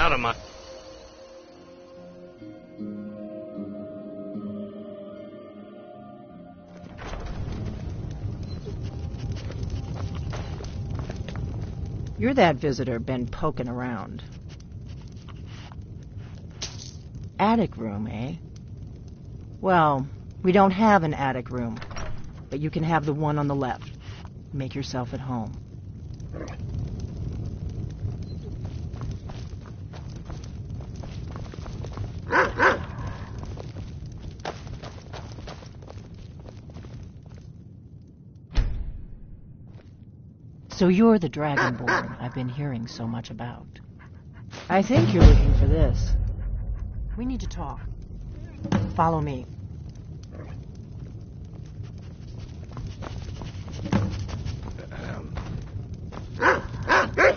Out of my... You're that visitor been poking around. Attic room, eh? Well, we don't have an attic room, but you can have the one on the left. Make yourself at home. So you're the Dragonborn I've been hearing so much about. I think you're looking for this. We need to talk. Follow me.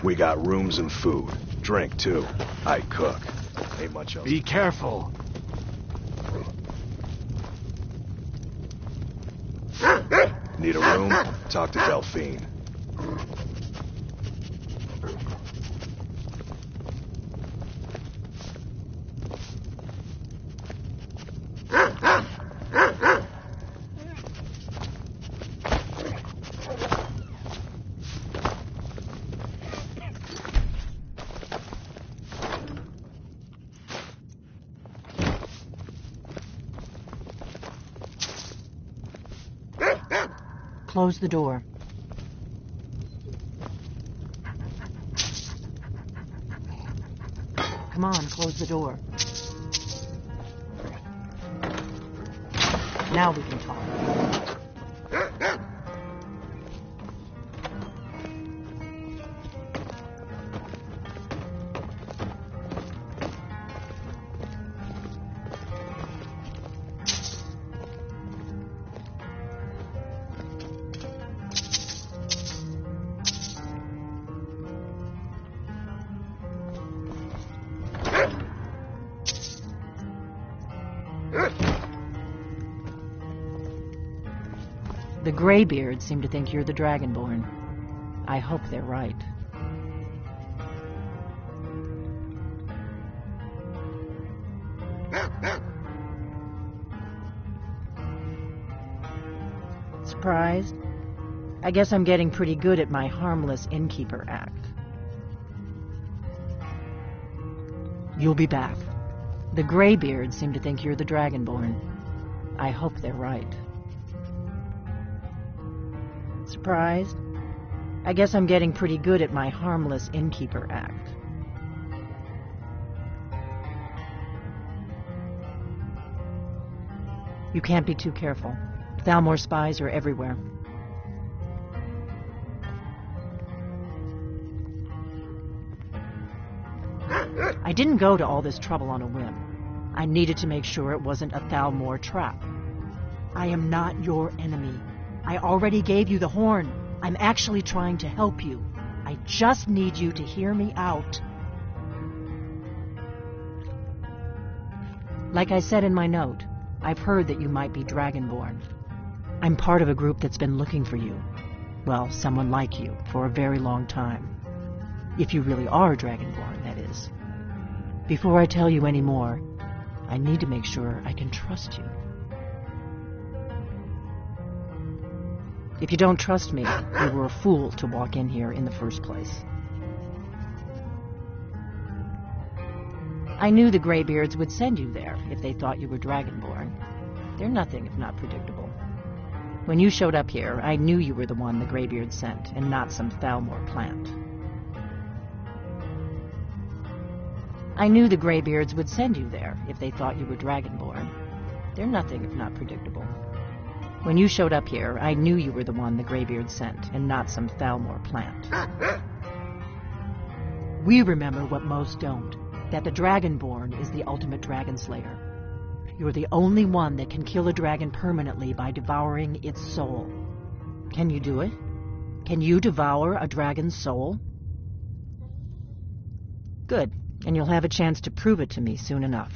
We got rooms and food. Drink, too. I cook. Ain't much else. Be careful. Need a room? Talk to Delphine. Close the door. Come on, close the door. Now we can talk. The Greybeards seem to think you're the Dragonborn. I hope they're right. Surprised? I guess I'm getting pretty good at my harmless innkeeper act. You'll be back. The Greybeards seem to think you're the Dragonborn. I hope they're right. Surprised? I guess I'm getting pretty good at my harmless innkeeper act. You can't be too careful. Thalmor spies are everywhere. I didn't go to all this trouble on a whim. I needed to make sure it wasn't a Thalmor trap. I am not your enemy. I already gave you the horn. I'm actually trying to help you. I just need you to hear me out. Like I said in my note, I've heard that you might be Dragonborn. I'm part of a group that's been looking for you. Well, someone like you, for a very long time. If you really are Dragonborn, that is. Before I tell you any more, I need to make sure I can trust you. If you don't trust me, you were a fool to walk in here in the first place. I knew the Greybeards would send you there if they thought you were Dragonborn. They're nothing if not predictable. When you showed up here, I knew you were the one the Greybeards sent, and not some Thalmor plant. I knew the Greybeards would send you there if they thought you were Dragonborn. They're nothing if not predictable. When you showed up here, I knew you were the one the Greybeards sent, and not some Thalmor plant. We remember what most don't, that the Dragonborn is the ultimate dragon slayer. You're the only one that can kill a dragon permanently by devouring its soul. Can you do it? Can you devour a dragon's soul? Good, and you'll have a chance to prove it to me soon enough.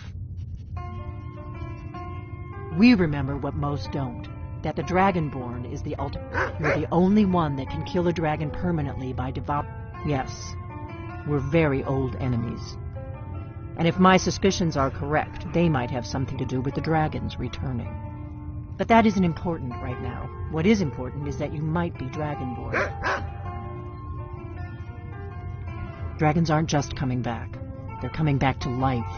We remember what most don't, that the Dragonborn is the ultimate. You're the only one that can kill a dragon permanently by devouring. Yes, we're very old enemies. And if my suspicions are correct, they might have something to do with the dragons returning. But that isn't important right now. What is important is that you might be Dragonborn. Dragons aren't just coming back. They're coming back to life.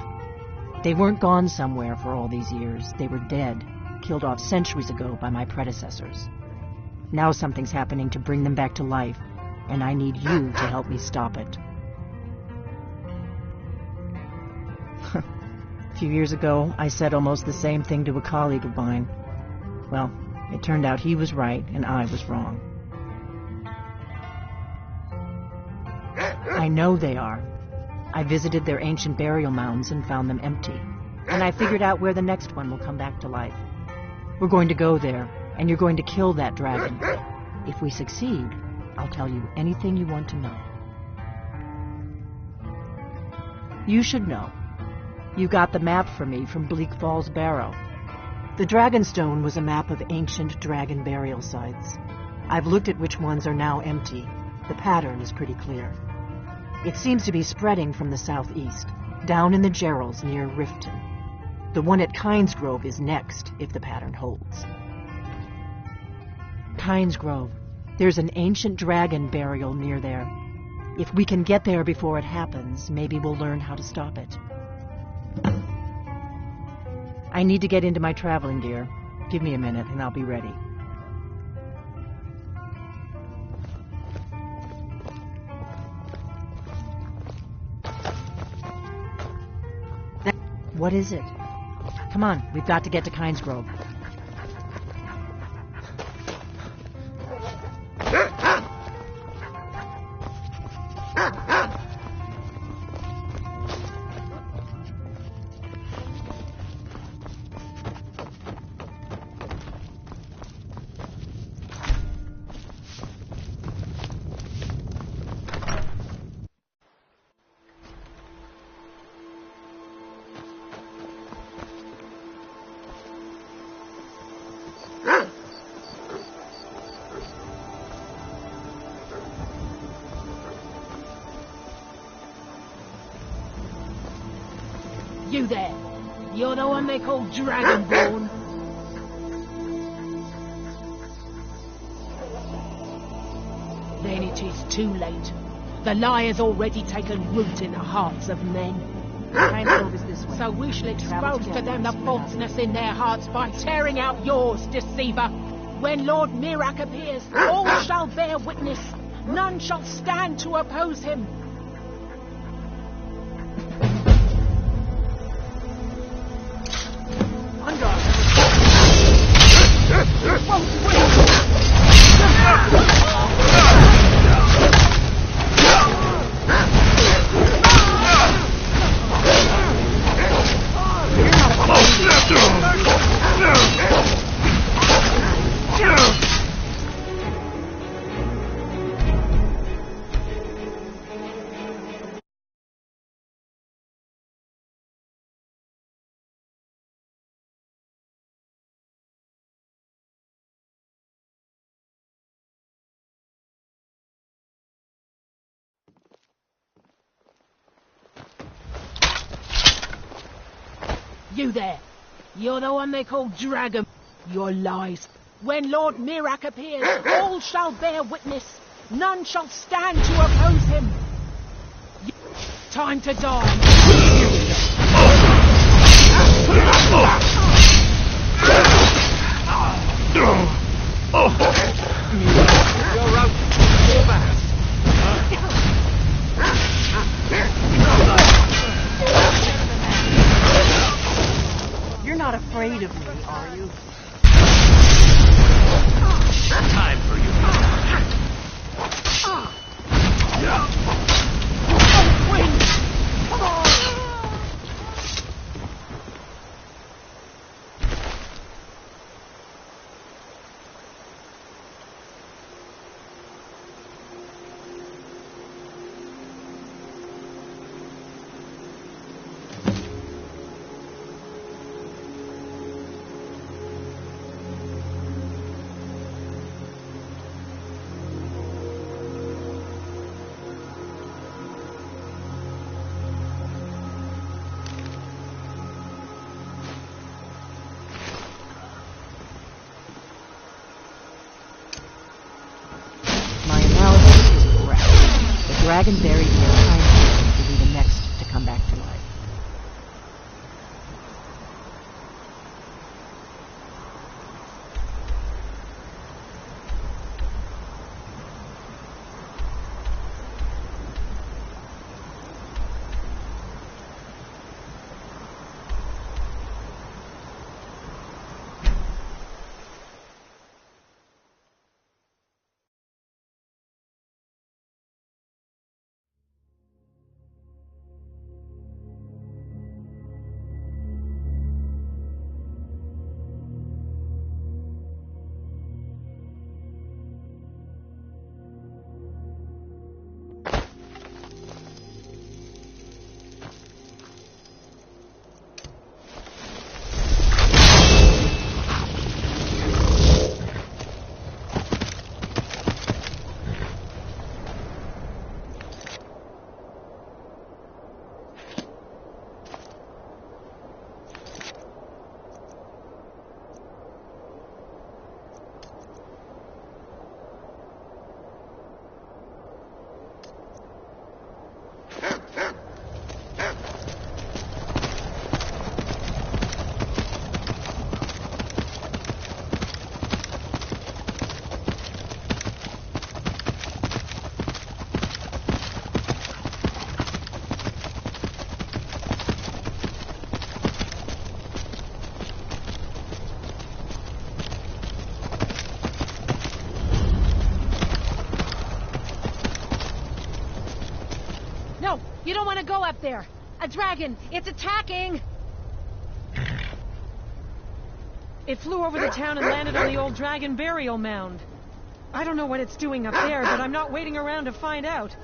They weren't gone somewhere for all these years. They were dead, killed off centuries ago by my predecessors. Now something's happening to bring them back to life, and I need you to help me stop it. A few years ago, I said almost the same thing to a colleague of mine. Well, it turned out he was right and I was wrong. I know they are. I visited their ancient burial mounds and found them empty. And I figured out where the next one will come back to life. We're going to go there, and you're going to kill that dragon. If we succeed, I'll tell you anything you want to know. You should know. You got the map for me from Bleak Falls Barrow. The Dragonstone was a map of ancient dragon burial sites. I've looked at which ones are now empty. The pattern is pretty clear. It seems to be spreading from the southeast, down in the Gerals near Riften. The one at Kynesgrove is next, if the pattern holds. Kynesgrove. There's an ancient dragon burial near there. If we can get there before it happens, maybe we'll learn how to stop it. I need to get into my traveling gear. Give me a minute and I'll be ready. What is it? Come on, we've got to get to Kynesgrove. You're the one they call Dragonborn. Then it is too late. The lie has already taken root in the hearts of men. Time over this way. So we shall Travel expose to together them the as we falseness in their hearts by tearing out yours, deceiver. When Lord Mirak appears, all shall bear witness. None shall stand to oppose him. You there. You're the one they call Dragon. Your lies. When Lord Mirak appears, all shall bear witness. None shall stand to oppose him. Time to die. You're out too fast. You're not afraid of me, are you? Time for you. Dragon buried near Time will be the next to come back to life. You don't want to go up there. A dragon. It's attacking. It flew over the town and landed on the old dragon burial mound. I don't know what it's doing up there, but I'm not waiting around to find out.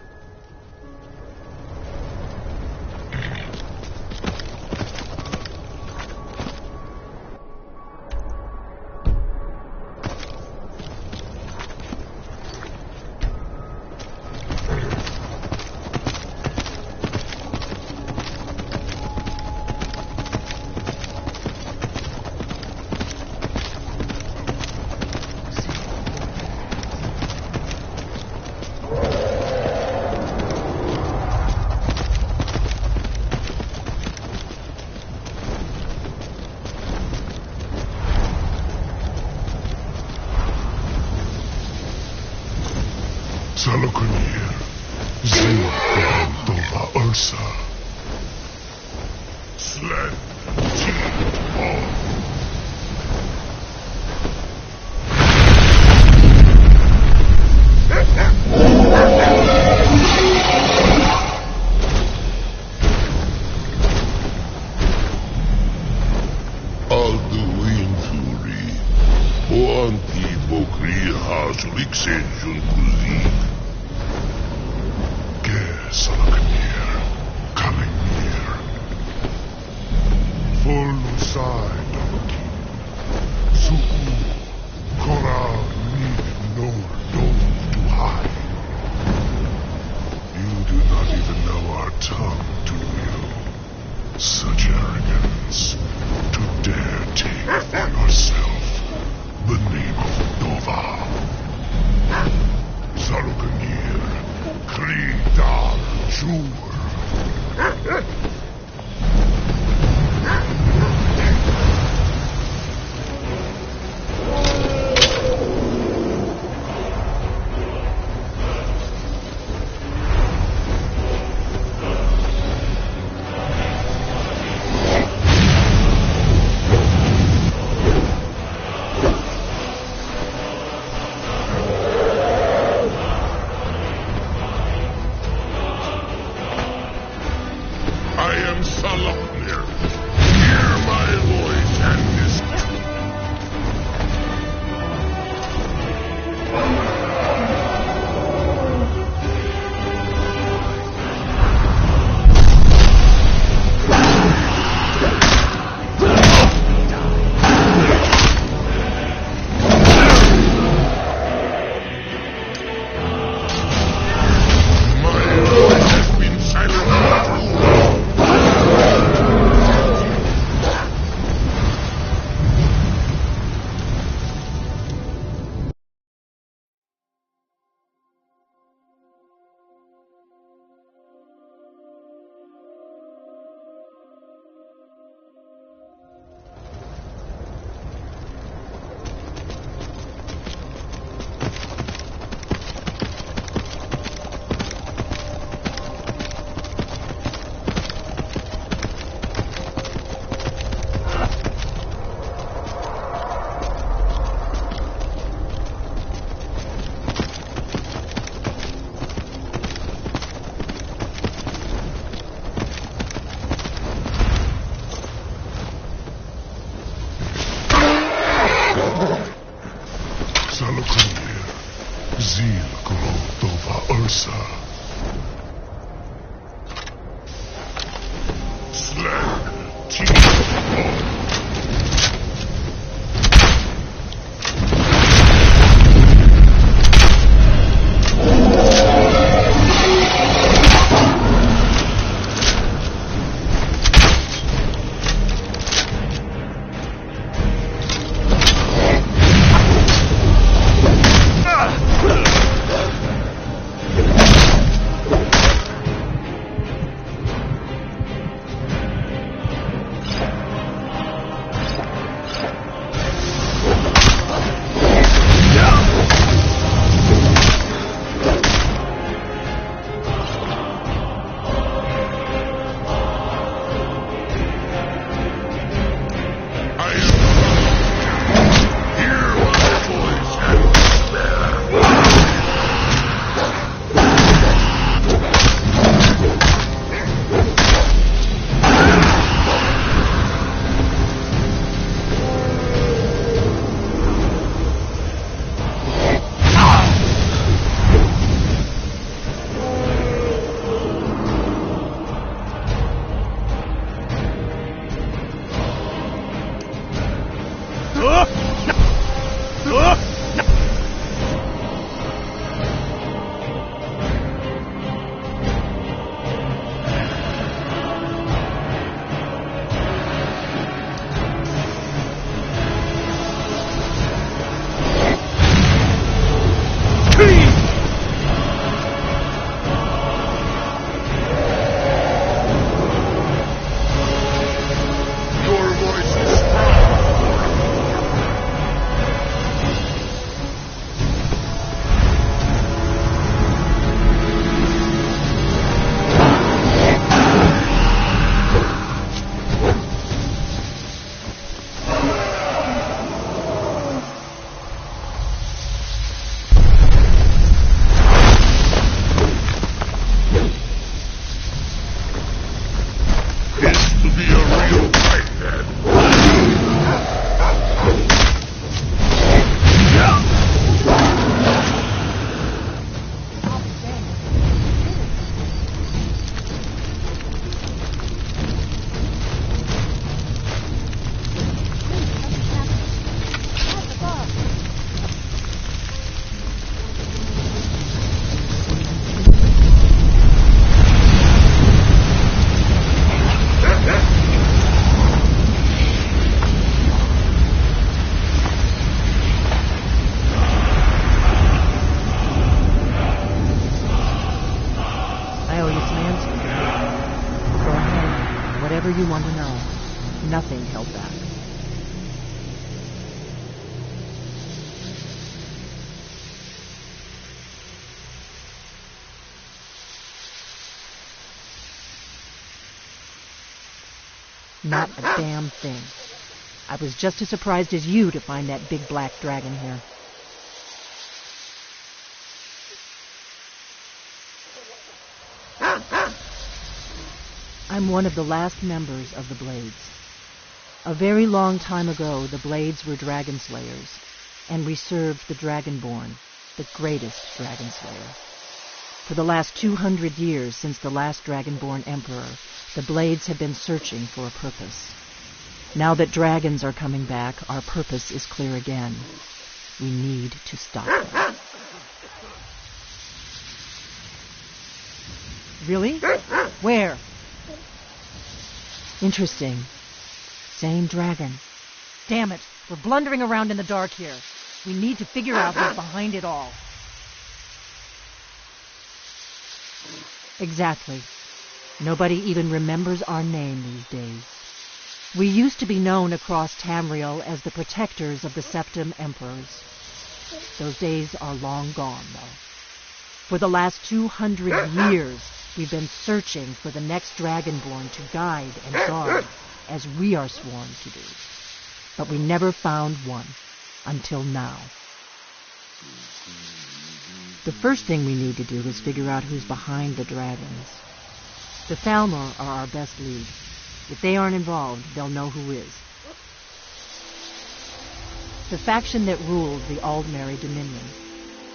Salokunir, Zil Dova Ursa, Sled T-Ball. Alduin Fury, Oanti Bokri Hazuliksen Junkuzi. Ge Salokunir, Kalimir. Full side, Suku, Kora, need no dove to hide. You do not even know our tongue, do you? Such arrogance, to dare take for yourself the name of Dova. Salokunir, Kridar Jur. I am Salaknir. Hear my voice and listen. My voice has been silent too long. Salokunir, Zil Dova Ursa. Sled T-Ball. everyone to know. Nothing held back. Not a damn thing. I was just as surprised as you to find that big black dragon here. I'm one of the last members of the Blades. A very long time ago, the Blades were dragon slayers, and we served the Dragonborn, the greatest dragon slayer. For the last 200 years since the last Dragonborn Emperor, the Blades have been searching for a purpose. Now that dragons are coming back, our purpose is clear again. We need to stop them. Really? Where? Interesting. Same dragon. Damn it, we're blundering around in the dark here. We need to figure out who's behind it all. Exactly. Nobody even remembers our name these days. We used to be known across Tamriel as the protectors of the Septim Emperors. Those days are long gone, though. For the last 200 years, we've been searching for the next Dragonborn to guide and guard, as we are sworn to do. But we never found one, until now. The first thing we need to do is figure out who's behind the dragons. The Thalmor are our best lead. If they aren't involved, they'll know who is. The faction that ruled the Aldmeri Dominion.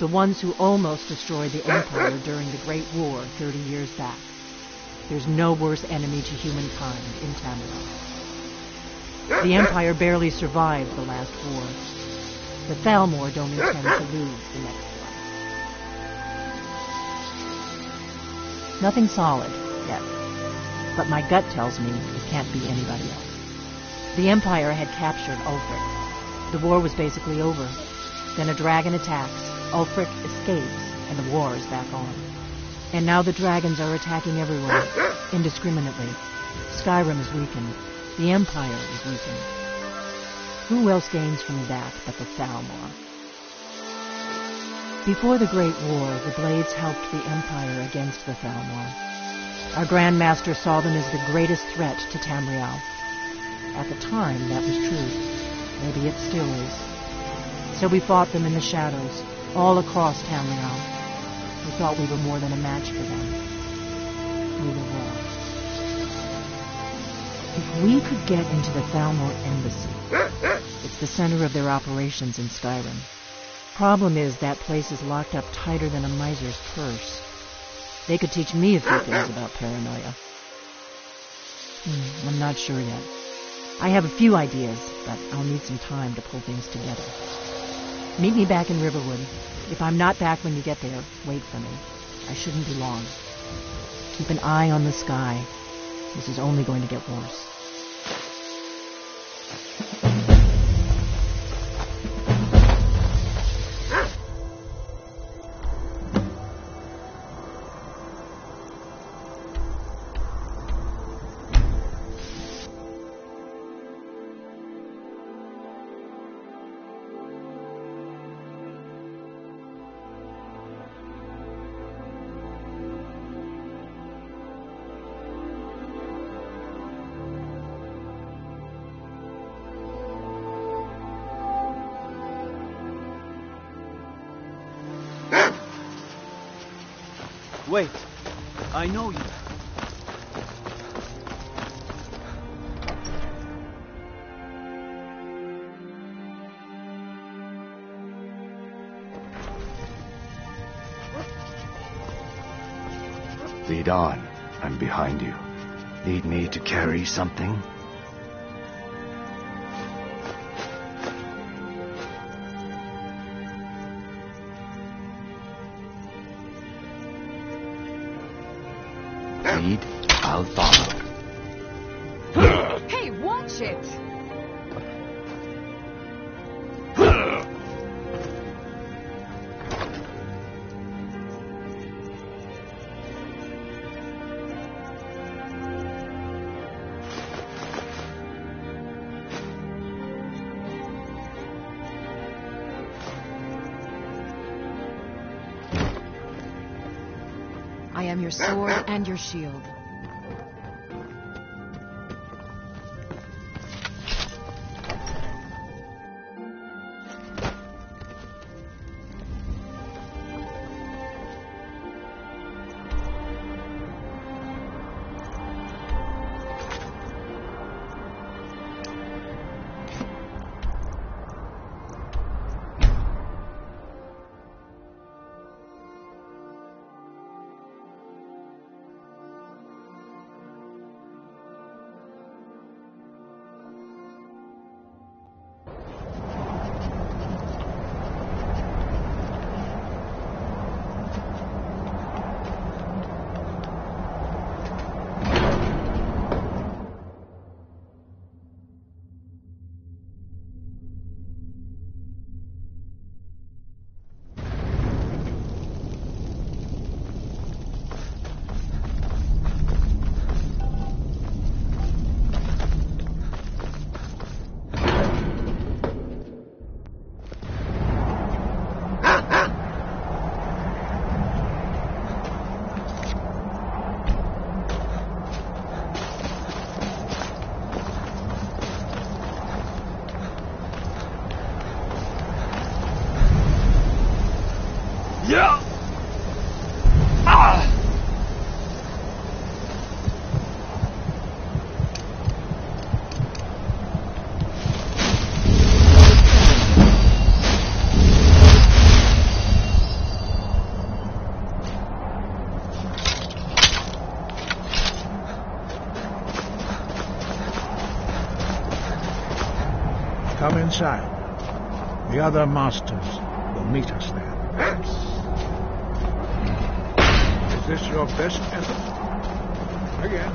The ones who almost destroyed the Empire during the Great War 30 years back. There's no worse enemy to humankind in Tamriel. The Empire barely survived the last war. The Thalmor don't intend to lose the next one. Nothing solid yet, but my gut tells me it can't be anybody else. The Empire had captured Ulfric. The war was basically over. Then a dragon attacks, Ulfric escapes, and the war is back on. And now the dragons are attacking everyone, indiscriminately. Skyrim is weakened. The Empire is weakened. Who else gains from that but the Thalmor? Before the Great War, the Blades helped the Empire against the Thalmor. Our Grand Master saw them as the greatest threat to Tamriel. At the time, that was true. Maybe it still is. So we fought them in the shadows, all across Tamriel. We thought we were more than a match for them. We were wrong. If we could get into the Thalmor Embassy, it's the center of their operations in Skyrim. Problem is, that place is locked up tighter than a miser's purse. They could teach me a few things about paranoia. I'm not sure yet. I have a few ideas, but I'll need some time to pull things together. Meet me back in Riverwood. If I'm not back when you get there, wait for me. I shouldn't be long. Keep an eye on the sky. This is only going to get worse. Wait. I know you. Lead on. I'm behind you. Need me to carry something? Lead, I'll follow. Hey, watch it! I am your sword and your shield. Come inside. The other masters will meet us there. Is this your best effort? Again.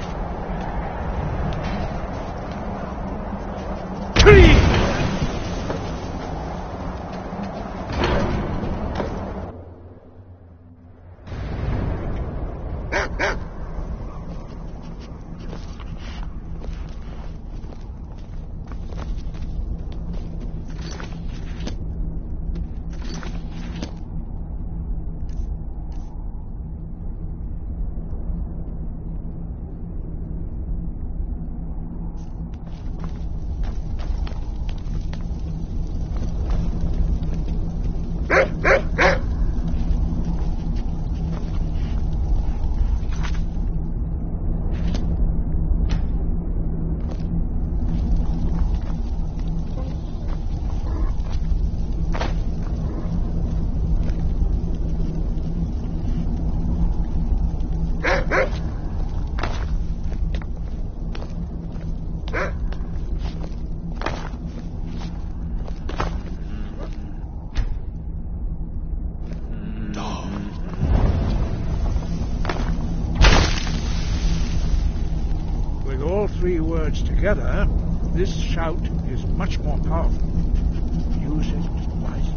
Together, this shout is much more powerful. Use it wisely.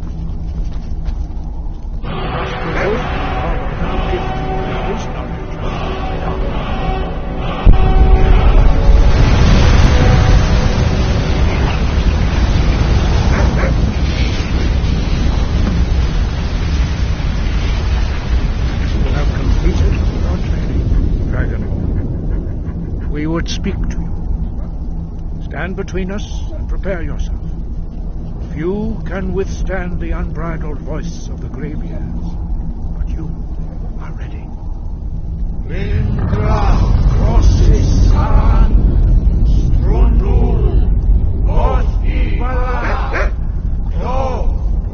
You have completed your training, Dragon. We would speak to you. Stand between us and prepare yourself. Few can withstand the unbridled voice of the graybeards, but you are ready. Indra Crossesan Strundul Othi Bala Go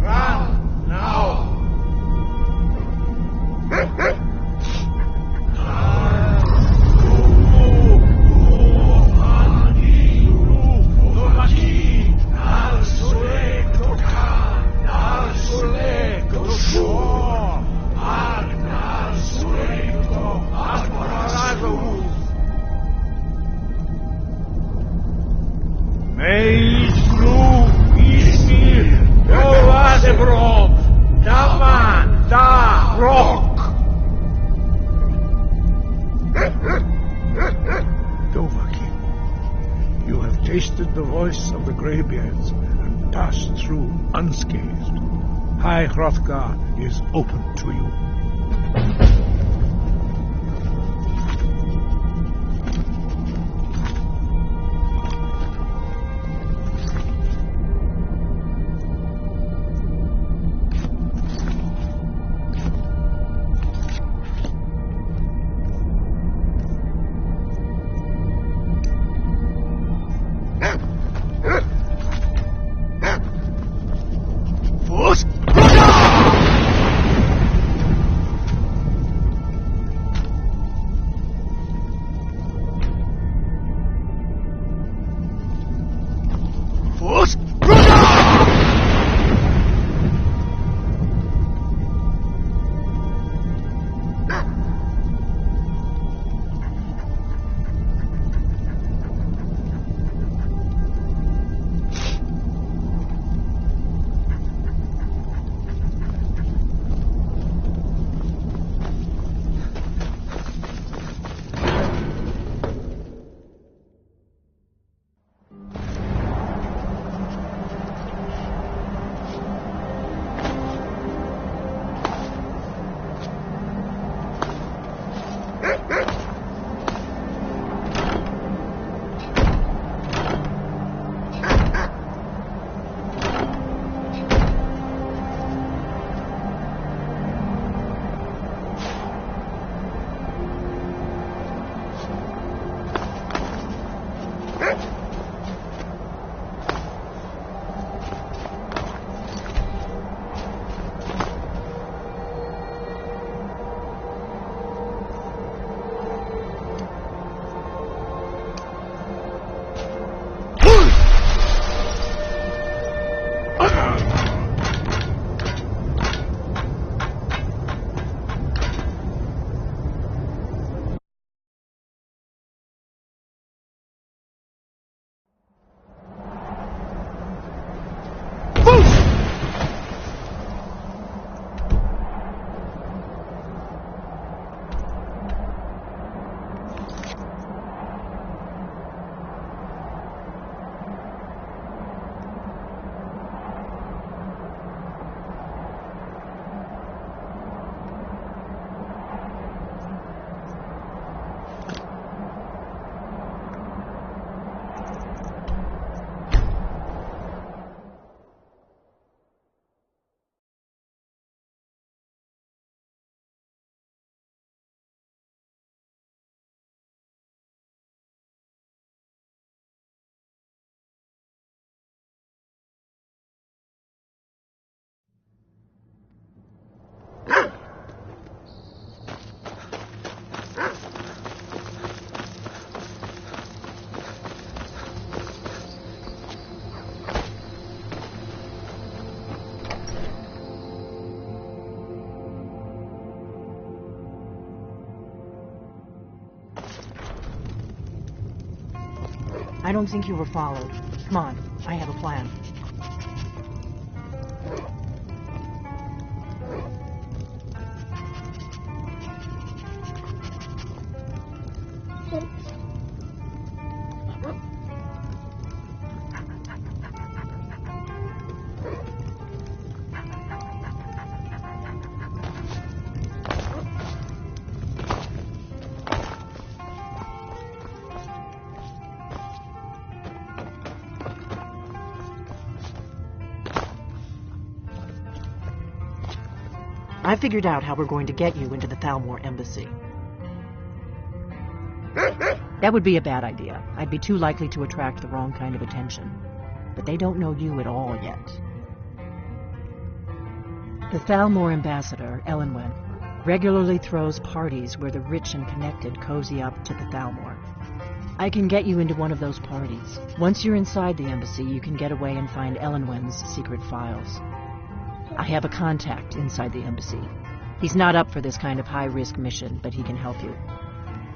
Ran now. Tasted the voice of the graybeards and passed through unscathed. High Hrothgar is open to you. I don't think you were followed. Come on, I have a plan. I figured out how we're going to get you into the Thalmor embassy. That would be a bad idea. I'd be too likely to attract the wrong kind of attention. But they don't know you at all yet. The Thalmor ambassador, Elenwen, regularly throws parties where the rich and connected cozy up to the Thalmor. I can get you into one of those parties. Once you're inside the embassy, you can get away and find Elenwen's secret files. I have a contact inside the embassy. He's not up for this kind of high-risk mission, but he can help you.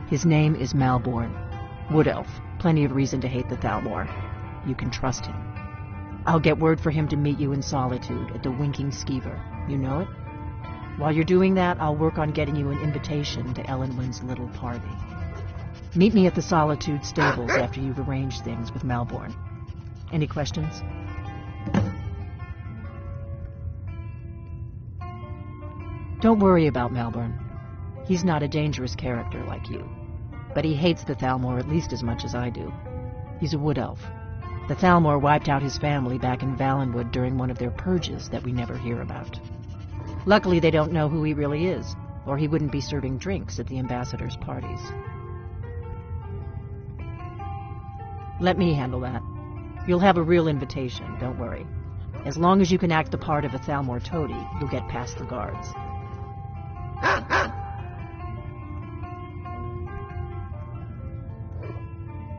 His name is Malborn. Wood Elf. Plenty of reason to hate the Thalmor. You can trust him. I'll get word for him to meet you in Solitude at the Winking Skeever. You know it? While you're doing that, I'll work on getting you an invitation to Elenwen's little party. Meet me at the Solitude stables after you've arranged things with Malborn. Any questions? Don't worry about Malborn. He's not a dangerous character like you. But he hates the Thalmor at least as much as I do. He's a wood elf. The Thalmor wiped out his family back in Valenwood during one of their purges that we never hear about. Luckily, they don't know who he really is, or he wouldn't be serving drinks at the ambassador's parties. Let me handle that. You'll have a real invitation, don't worry. As long as you can act the part of a Thalmor toady, you'll get past the guards.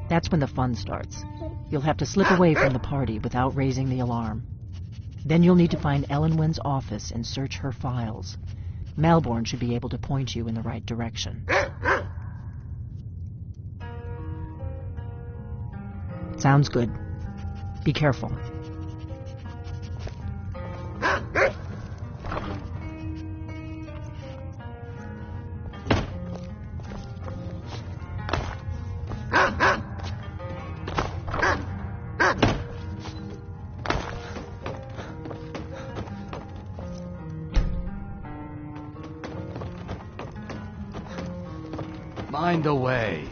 That's when the fun starts. You'll have to slip away from the party without raising the alarm. Then you'll need to find Elenwen's office and search her files. Malborn should be able to point you in the right direction. Sounds good. Be careful. Mind the way.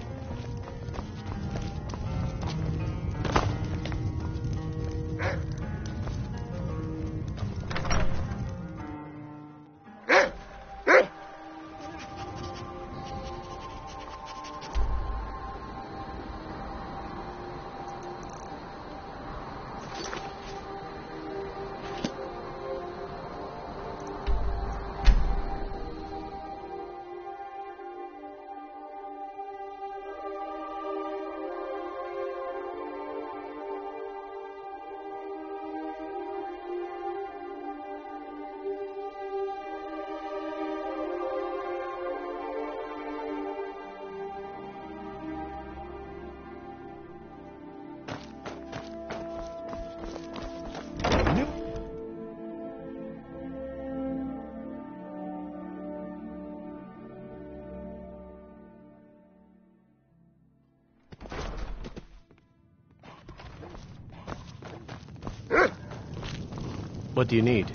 What do you need?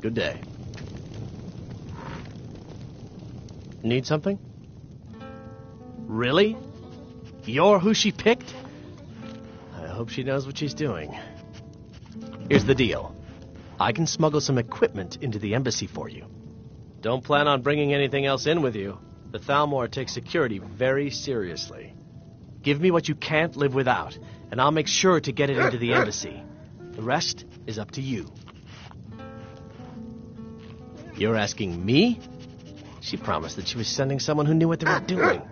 Good day. Need something? Really? You're who she picked? I hope she knows what she's doing. Here's the deal. I can smuggle some equipment into the embassy for you. Don't plan on bringing anything else in with you. The Thalmor takes security very seriously. Give me what you can't live without, and I'll make sure to get it into the embassy. The rest is up to you. You're asking me? She promised that she was sending someone who knew what they were doing.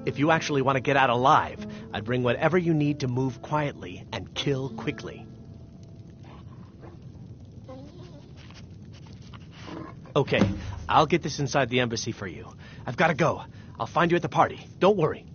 If you actually want to get out alive, I'd bring whatever you need to move quietly and kill quickly. Okay, I'll get this inside the embassy for you. I've got to go. I'll find you at the party. Don't worry.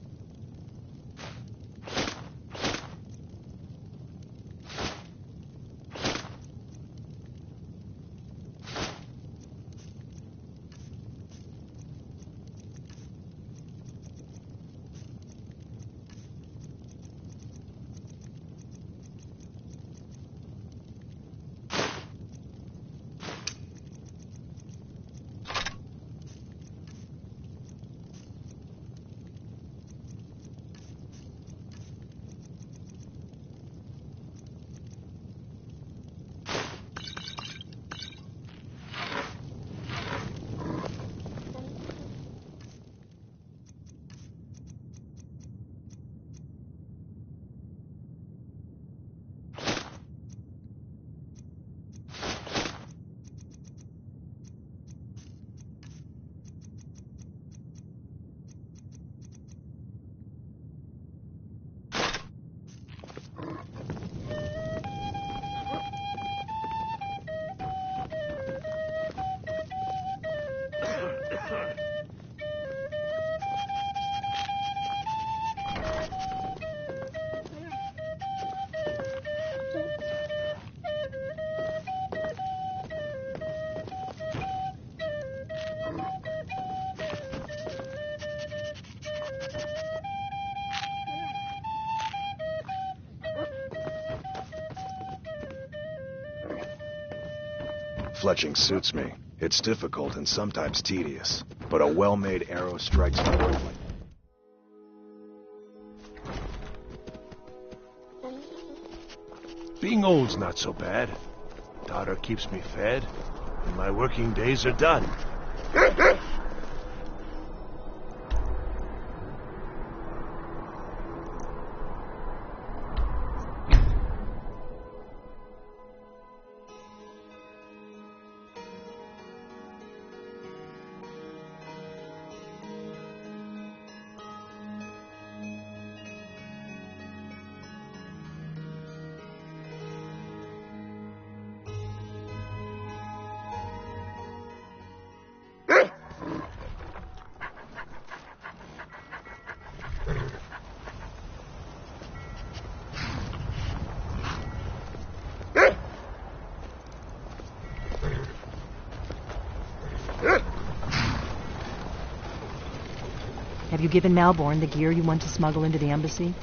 Fletching suits me. It's difficult and sometimes tedious, but a well-made arrow strikes forward. Being old's not so bad. Daughter keeps me fed, and my working days are done. Have you given Malborn the gear you want to smuggle into the embassy?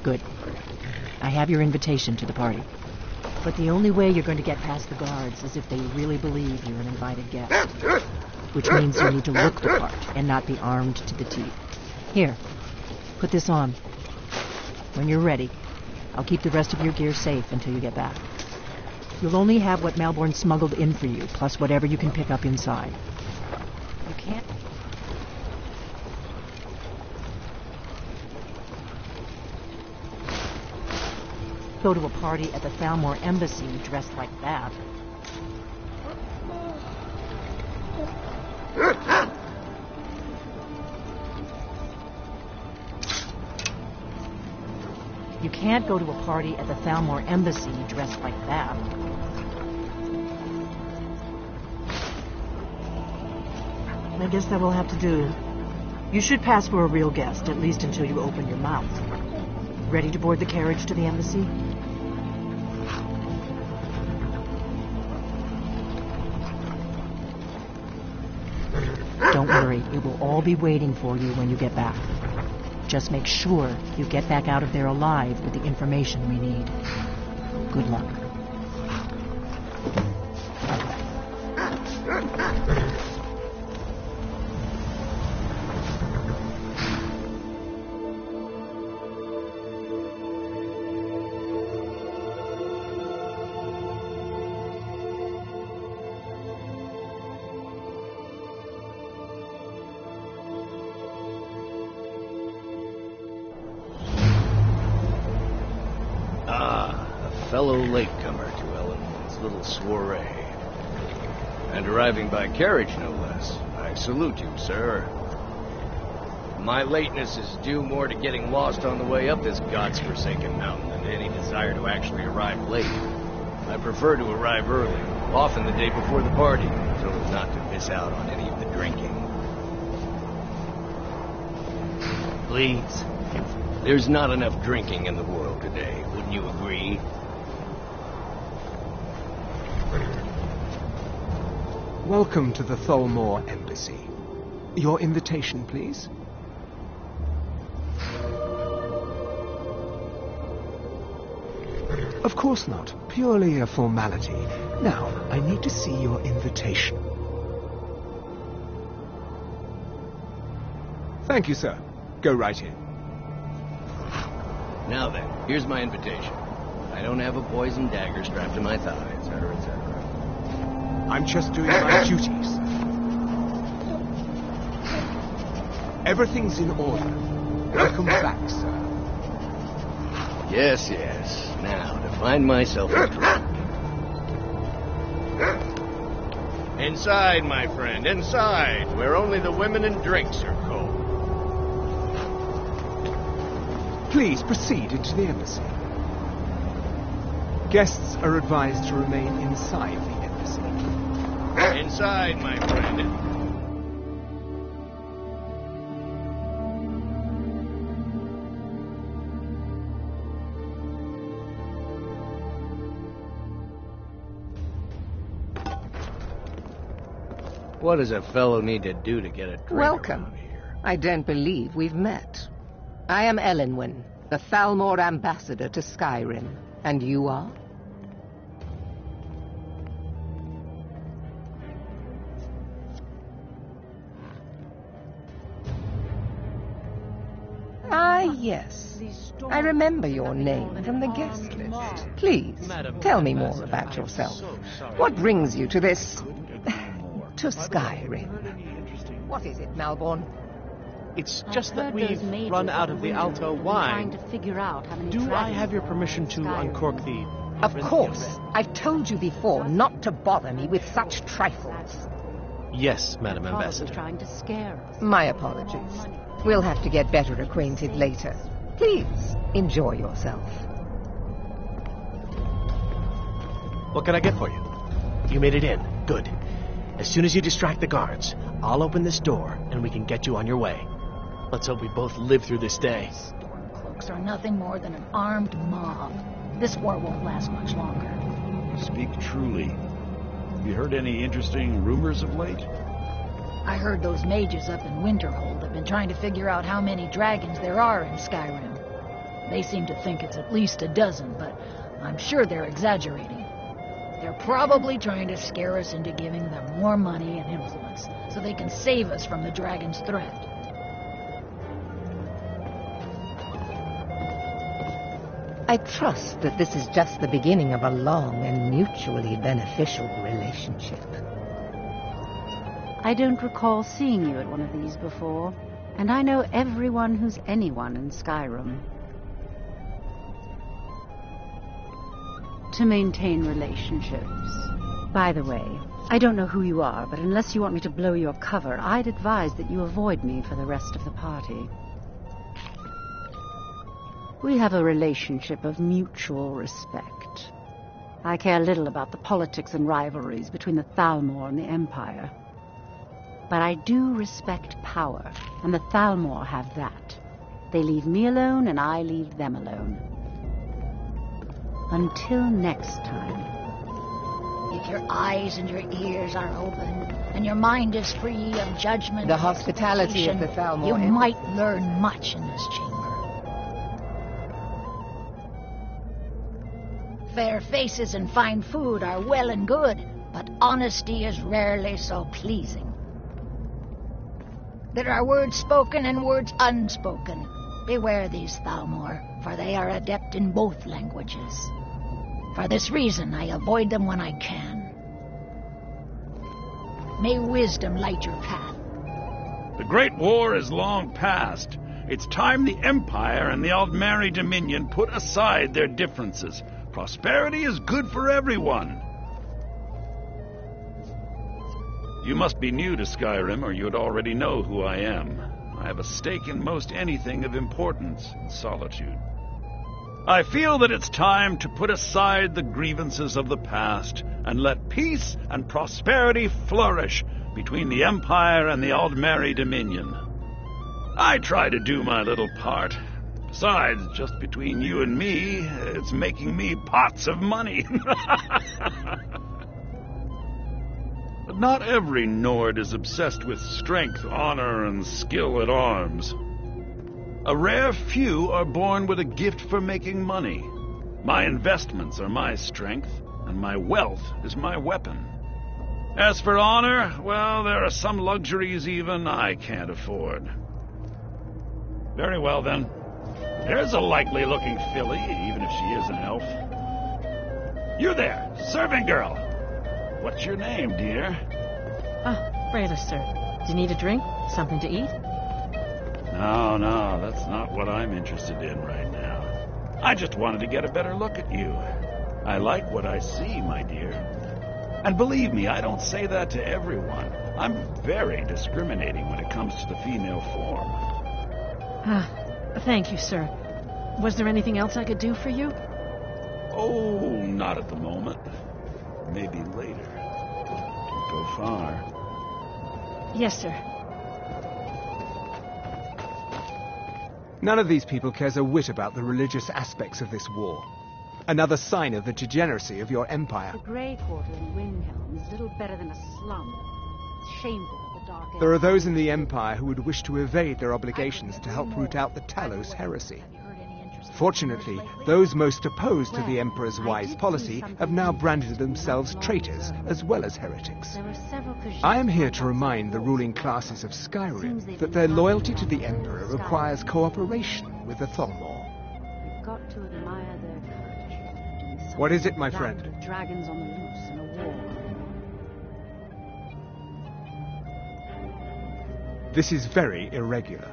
Good. I have your invitation to the party. But the only way you're going to get past the guards is if they really believe you're an invited guest. Which means you need to look the part and not be armed to the teeth. Here, put this on. When you're ready, I'll keep the rest of your gear safe until you get back. You'll only have what Malborn smuggled in for you, plus whatever you can pick up inside. You can't... go to a party at the Thalmor Embassy dressed like that. You can't go to a party at the Thalmor Embassy dressed like that. I guess that will have to do. You should pass for a real guest, at least until you open your mouth. Ready to board the carriage to the embassy? Don't worry, it will all be waiting for you when you get back. Just make sure you get back out of there alive with the information we need. Good luck. Fellow latecomer to Ellenwood's little soiree. And arriving by carriage, no less. I salute you, sir. My lateness is due more to getting lost on the way up this god's-forsaken mountain than to any desire to actually arrive late. I prefer to arrive early, often the day before the party, so as not to miss out on any of the drinking. Please. There's not enough drinking in the world today, wouldn't you agree? Welcome to the Thalmor Embassy. Your invitation, please. Of course not. Purely a formality. Now, I need to see your invitation. Thank you, sir. Go right in. Now then, here's my invitation. I don't have a poison dagger strapped to my thigh, etc., etc. I'm just doing my duties. Everything's in order. Welcome back, sir. Yes, yes. Now, to find myself a drink. Inside, my friend, inside, where only the women and drinks are cold. Please proceed into the embassy. Guests are advised to remain inside the embassy. Inside, my friend. What does a fellow need to do to get a drink Welcome. around here? I don't believe we've met. I am Elenwen, the Thalmor ambassador to Skyrim. And you are? Ah, yes. I remember your name from the guest list. Please, tell me more about yourself. What brings you to this... to Skyrim? What is it, Malborn? It's just that we've run out of the Alto wine. Trying to figure out how many Do I have your permission to uncork the... Of course. I've told you before not to bother me with such trifles. Yes, Madam Ambassador. Trying to scare us. My apologies. We'll have to get better acquainted later. Please, enjoy yourself. What can I get for you? You made it in. Good. As soon as you distract the guards, I'll open this door and we can get you on your way. Let's hope we both live through this day. Stormcloaks are nothing more than an armed mob. This war won't last much longer. Speak truly. Have you heard any interesting rumors of late? I heard those mages up in Winterhold have been trying to figure out how many dragons there are in Skyrim. They seem to think it's at least a dozen, but I'm sure they're exaggerating. They're probably trying to scare us into giving them more money and influence, so they can save us from the dragon's threat. I trust that this is just the beginning of a long and mutually beneficial relationship. I don't recall seeing you at one of these before, and I know everyone who's anyone in Skyrim. To maintain relationships. By the way, I don't know who you are, but unless you want me to blow your cover, I'd advise that you avoid me for the rest of the party. We have a relationship of mutual respect. I care little about the politics and rivalries between the Thalmor and the Empire. But I do respect power, and the Thalmor have that. They leave me alone, and I leave them alone. Until next time. If your eyes and your ears are open, and your mind is free of judgment... The hospitality of the Thalmor... You might learn much in this chamber. Fair faces and fine food are well and good, but honesty is rarely so pleasing. There are words spoken and words unspoken. Beware these Thalmor, for they are adept in both languages. For this reason, I avoid them when I can. May wisdom light your path. The Great War is long past. It's time the Empire and the Aldmeri Dominion put aside their differences. Prosperity is good for everyone. You must be new to Skyrim, or you'd already know who I am. I have a stake in most anything of importance in Solitude. I feel that it's time to put aside the grievances of the past and let peace and prosperity flourish between the Empire and the Aldmeri Dominion. I try to do my little part. Besides, just between you and me, it's making me pots of money. But not every Nord is obsessed with strength, honor, and skill at arms. A rare few are born with a gift for making money. My investments are my strength, and my wealth is my weapon. As for honor, well, there are some luxuries even I can't afford. Very well, then. There's a likely-looking filly, even if she is an elf. You there, serving girl. What's your name, dear? Freda, sir. Do you need a drink? Something to eat? No, that's not what I'm interested in right now. I just wanted to get a better look at you. I like what I see, my dear. And believe me, I don't say that to everyone. I'm very discriminating when it comes to the female form. Thank you, sir. Was there anything else I could do for you? Oh, not at the moment. Maybe later. Don't go far. Yes, sir. None of these people cares a whit about the religious aspects of this war. Another sign of the degeneracy of your empire. The Grey Quarter in Windhelm is little better than a slum. It's shameful that the There are those in the Empire who would wish to evade their obligations to help root out the Talos heresy. Fortunately, those most opposed to the Emperor's wise policy have now branded themselves traitors as well as heretics. I am here to remind the ruling classes of Skyrim that their loyalty to the Emperor requires cooperation with the Thalmor. We've got to admire their courage. What is it, my friend? Dragons on the loose in a war. This is very irregular.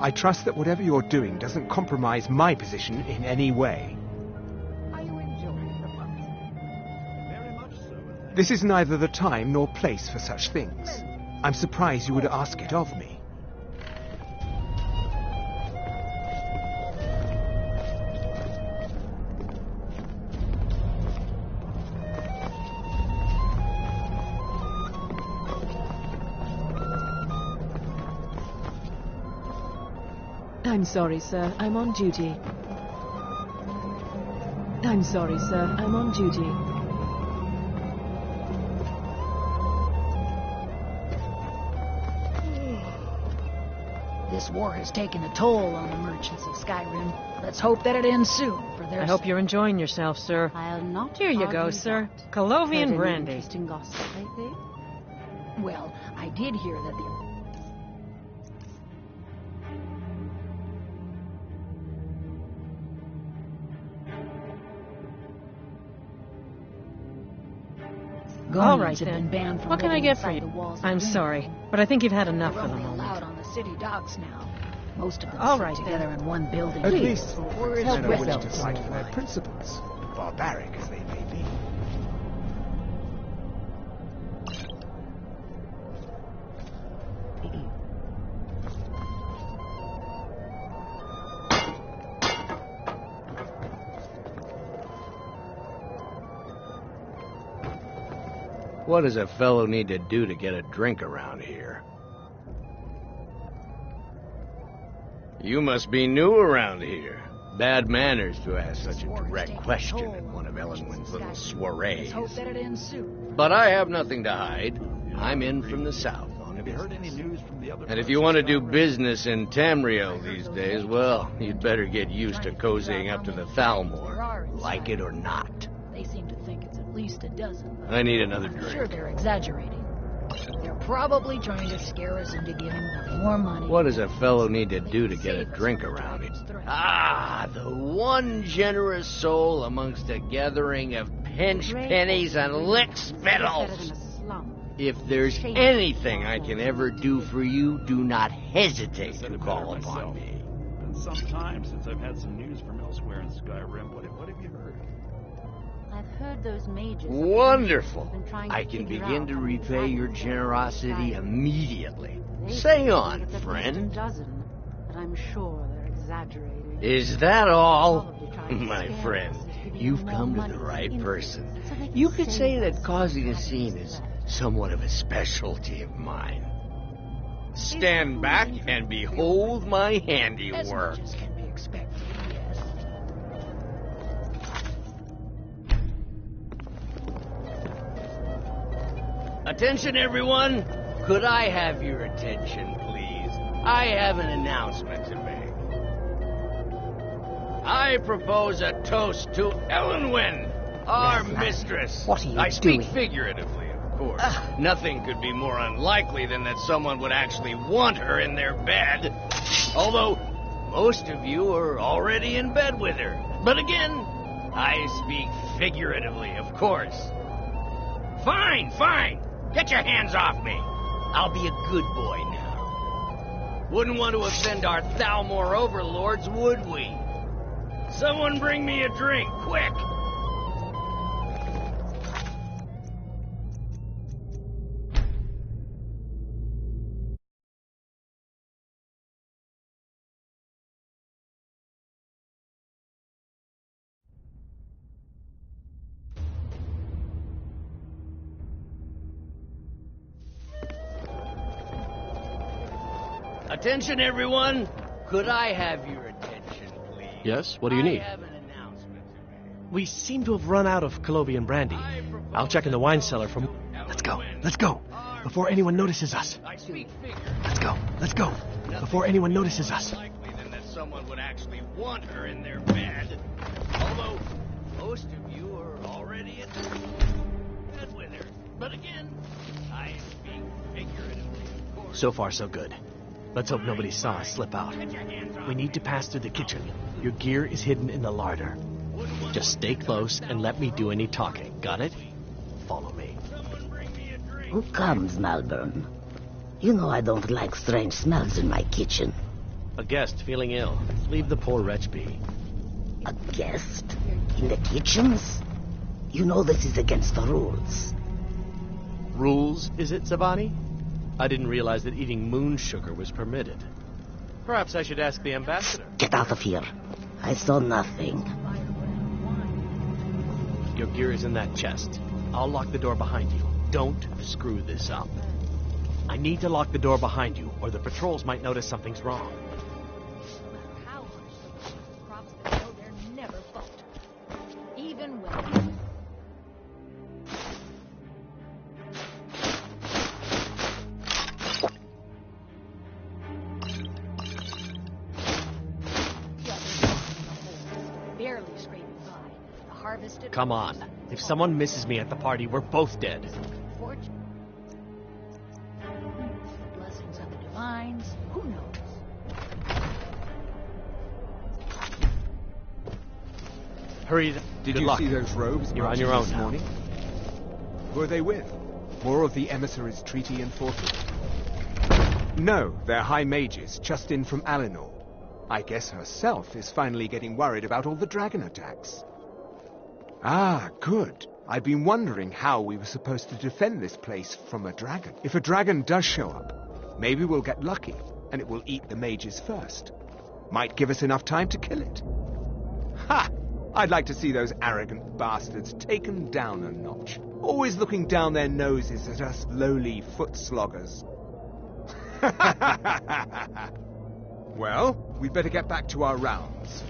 I trust that whatever you're doing doesn't compromise my position in any way. This is neither the time nor place for such things. I'm surprised you would ask it of me. I'm sorry, sir. I'm on duty. I'm sorry, sir. I'm on duty. This war has taken a toll on the merchants of Skyrim. Let's hope that it ends soon. For their I hope you're enjoying yourself, sir. I'll not. Here you go, sir. Colovian brandy. Interesting gossip lately? Well, I did hear that the All right, have then. been banned from What can I living get for inside you? the walls of I'm Dorne. sorry, but I think you've had enough They're for the only moment. allowed on the city docks now. Most of them All sit right, together in one building. At least, Where men are willing yourself, to fight for their principles, barbaric as they may be. What does a fellow need to do to get a drink around here? You must be new around here. Bad manners to ask such a direct question at one of Elenwen's little soirees. Let's hope that it ends soon. But I have nothing to hide. I'm in from the south on Have you heard any news from the other? And if you want to do business in Tamriel these days, well, you'd better get used to cozying up to the Thalmor, like it or not. They seem to think it's at least a dozen. I need another I'm drink. sure they're exaggerating. They're probably trying to scare us into giving them more money. What does a fellow need to do to get a drink around here? Ah, the one generous soul amongst a gathering of pinch pennies and lick spittles. If there's anything I can ever do for you, do not hesitate to call upon me. Been some time since I've had some news from elsewhere in Skyrim. What have you heard? I've heard those mages. Wonderful. I can begin to repay your generosity immediately. Say on, friend. Dozen, but I'm sure they're exaggerating. Is that all? My friend, you've come to the right person. You could say that causing a scene is somewhat of a specialty of mine. Stand back and behold my handiwork. As much as can be expected, yes. Attention, everyone! Could I have your attention, please? I have an announcement to make. I propose a toast to Elenwen, our mistress. What are you I speak doing? figuratively, of course. Nothing could be more unlikely than that someone would actually want her in their bed. Although, most of you are already in bed with her. But again, I speak figuratively, of course. Fine, fine. Get your hands off me. I'll be a good boy now. Wouldn't want to offend our Thalmor overlords, would we? Someone bring me a drink, quick! Attention, everyone! Could I have your attention, please? Yes, what do you need? I have an announcement to make. We seem to have run out of Colovian brandy. I'll check in the wine cellar for... Let's go. Let's go. Our before anyone notices us. Let's go. Let's go. Before anyone notices us. Likely than that someone would actually want her in their bed. Although most of you are already in bed with her. But again, I am being figuratively, of course. So far, so good. Let's hope nobody saw us slip out. We need to pass through the kitchen. Your gear is hidden in the larder. Just stay close and let me do any talking. Got it? Follow me. Who comes, Malvern? You know I don't like strange smells in my kitchen. A guest feeling ill. Leave the poor wretch be. A guest? In the kitchens? You know this is against the rules. Rules, is it, Zavani? I didn't realize that eating moon sugar was permitted. Perhaps I should ask the ambassador. Get out of here. I saw nothing. Your gear is in that chest. I'll lock the door behind you. Don't screw this up. I need to lock the door behind you, or the patrols might notice something's wrong. They're never falter. Even when... barely scraping by. The harvested... Come on. If someone misses me at the party, we're both dead. Blessings of the divines. Who knows? Hurry. Did Good you luck. see those robes? You're on your own this now. morning? Who are they with? More of the emissaries' treaty enforcers? No, they're high mages, just in from Alinor. I guess herself is finally getting worried about all the dragon attacks. Ah, good. I've been wondering how we were supposed to defend this place from a dragon. If a dragon does show up, maybe we'll get lucky, and it will eat the mages first. Might give us enough time to kill it. Ha! I'd like to see those arrogant bastards taken down a notch. Always looking down their noses at us lowly foot sloggers. Well, we'd better get back to our rounds.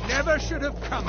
Never should have come.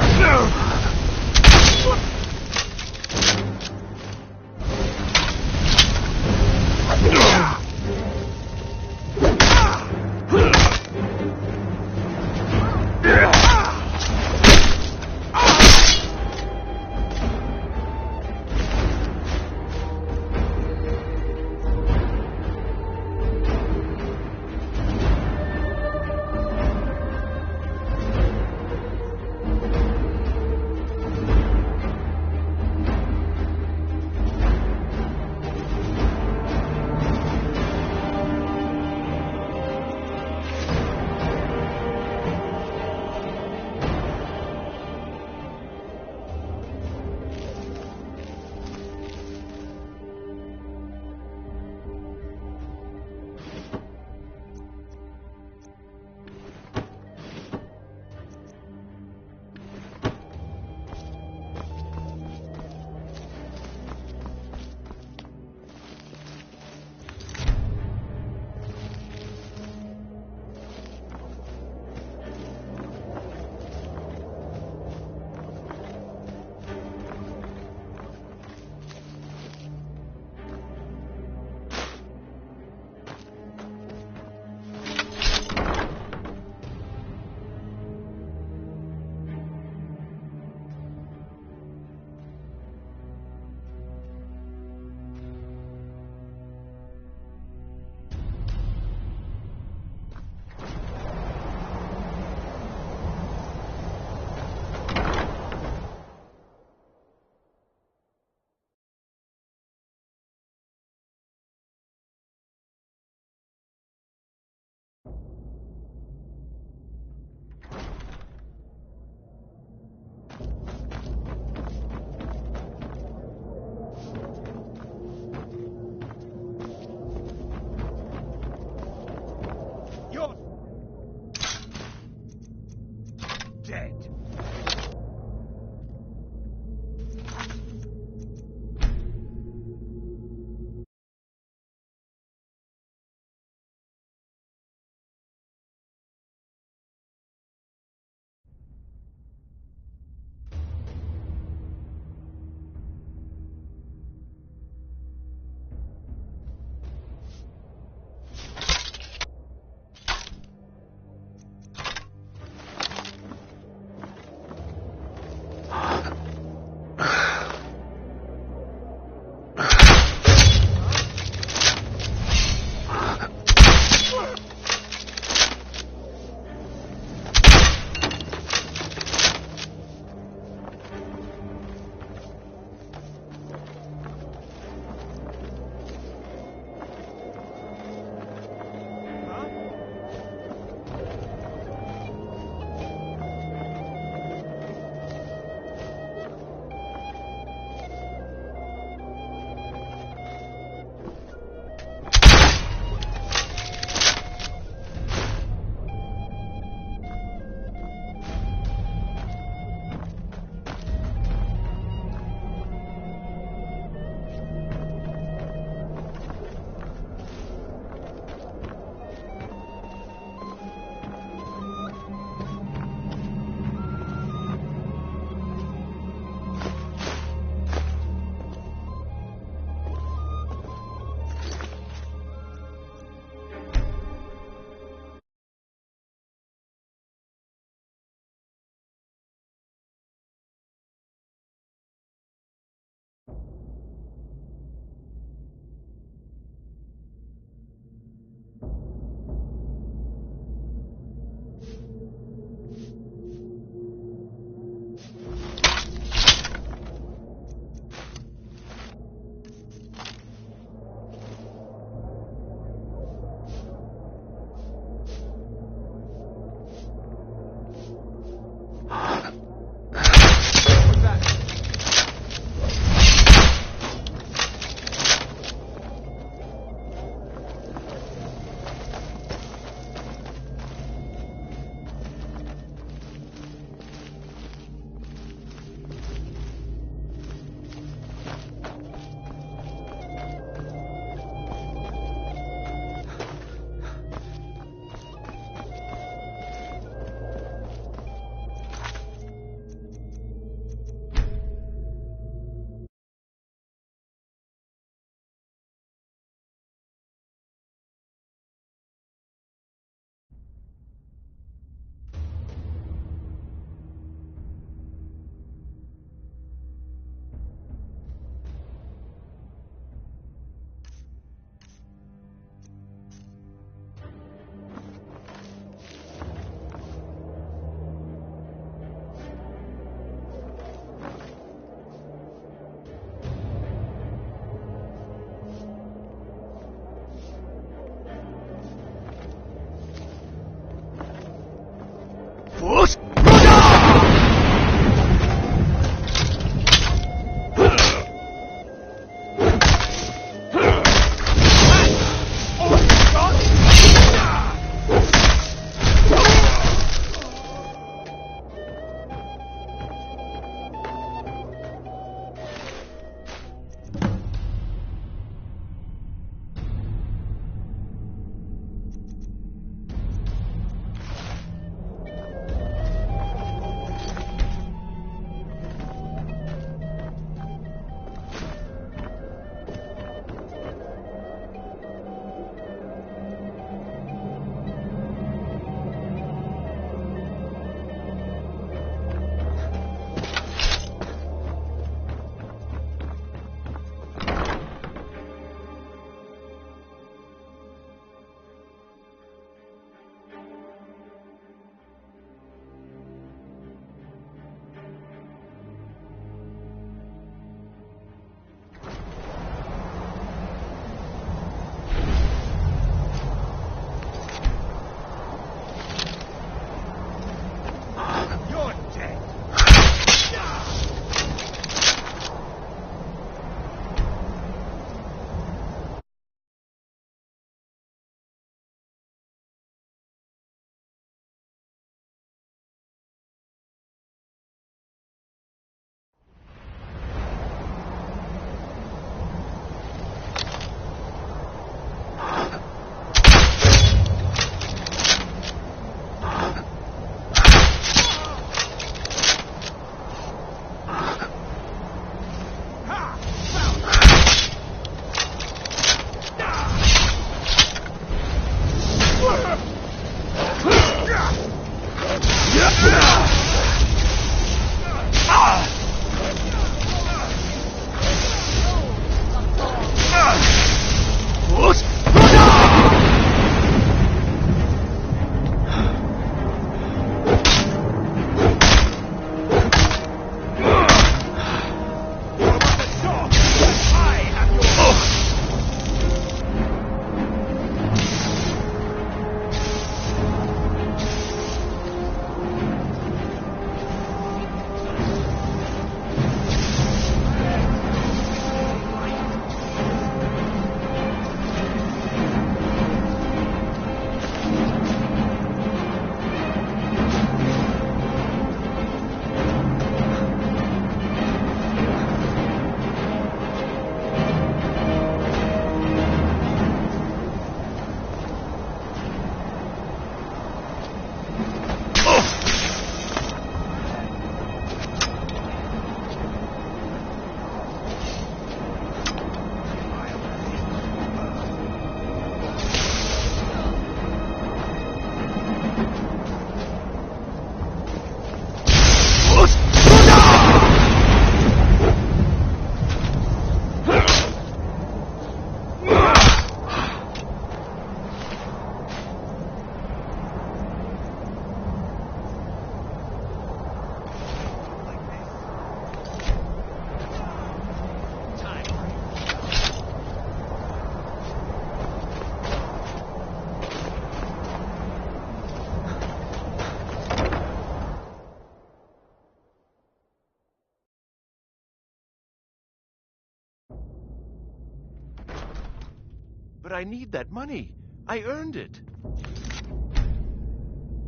But I need that money. I earned it.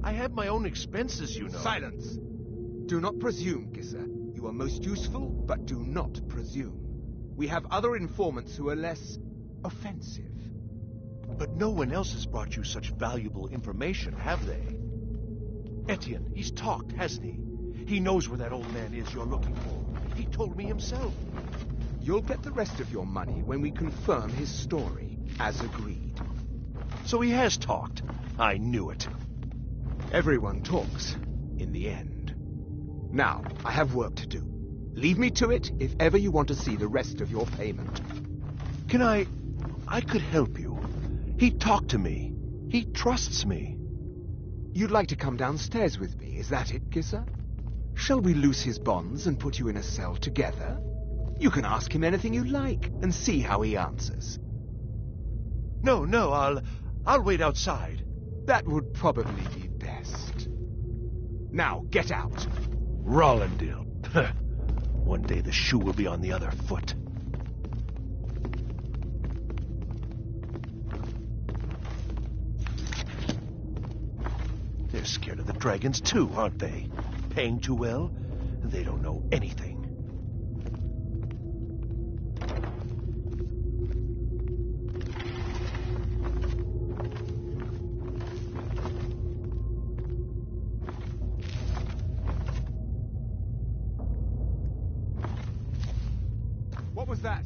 I have my own expenses, you know. Silence! Do not presume, Gissa. You are most useful, but do not presume. We have other informants who are less offensive. But no one else has brought you such valuable information, have they? Etienne, he's talked, hasn't he? He knows where that old man is you're looking for. He told me himself. You'll get the rest of your money when we confirm his story, as agreed. So he has talked. I knew it. Everyone talks, in the end. Now, I have work to do. Leave me to it if ever you want to see the rest of your payment. Can I could help you. He talked to me. He trusts me. You'd like to come downstairs with me, is that it, Gissa? Shall we loose his bonds and put you in a cell together? You can ask him anything you like and see how he answers. No, I'll wait outside. That would probably be best. Now, get out. Rollendale. One day the shoe will be on the other foot. They're scared of the dragons too, aren't they? Paying too well? They don't know anything. What was that?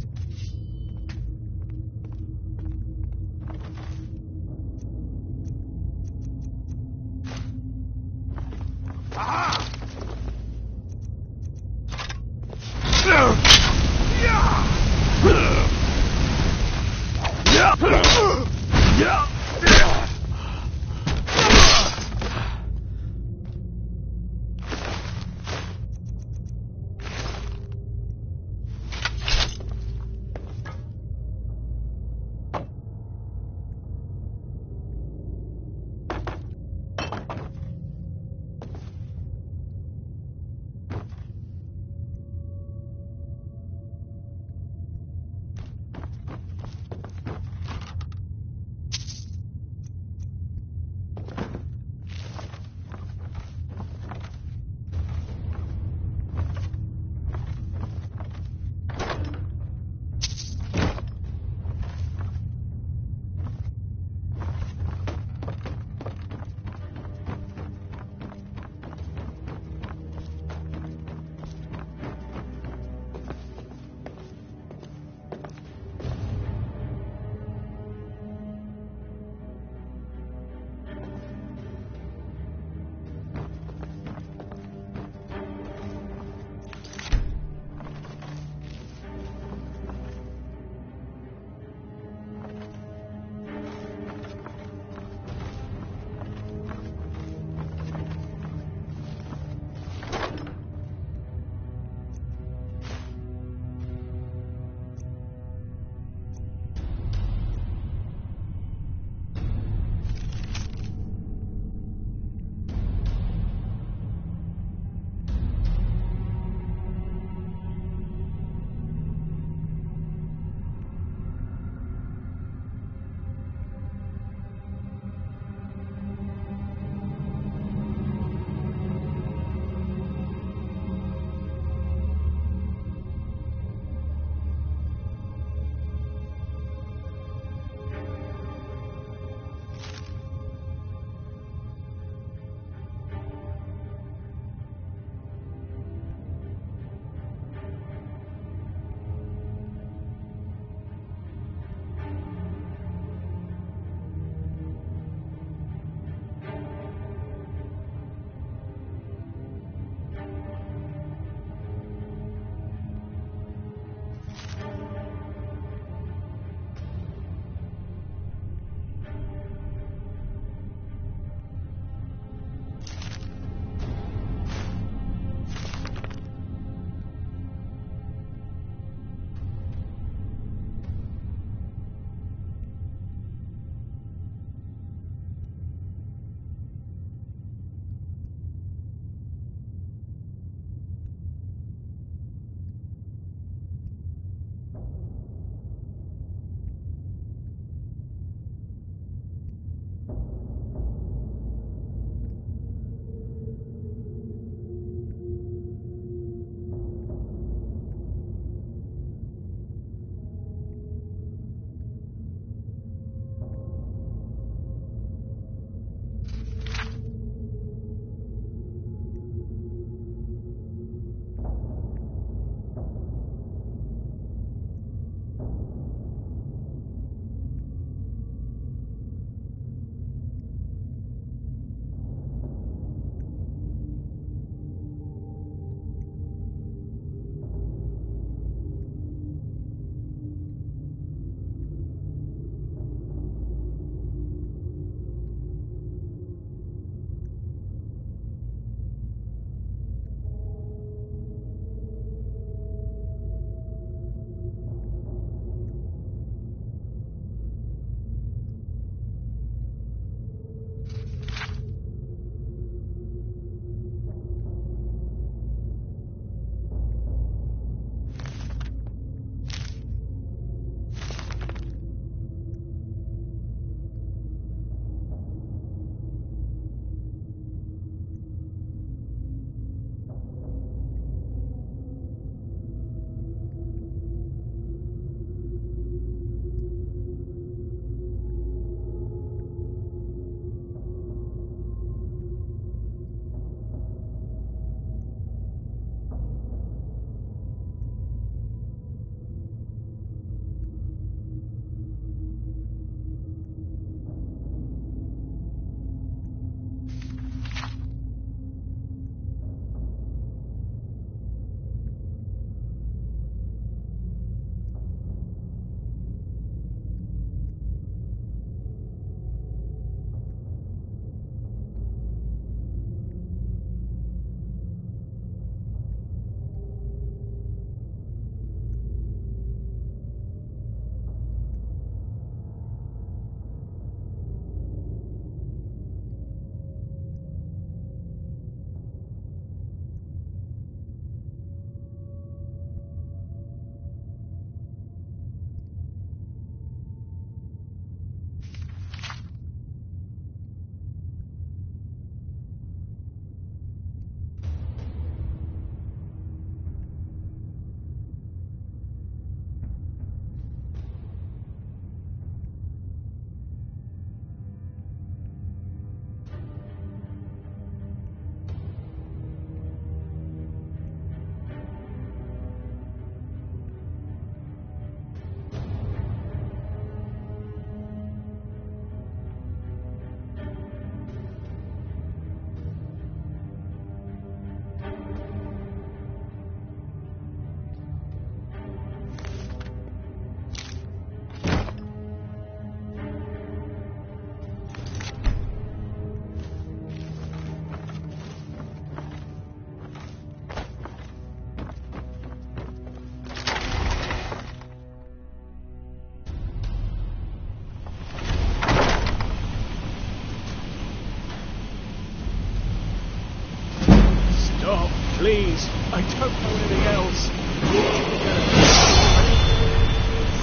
I don't know anything else.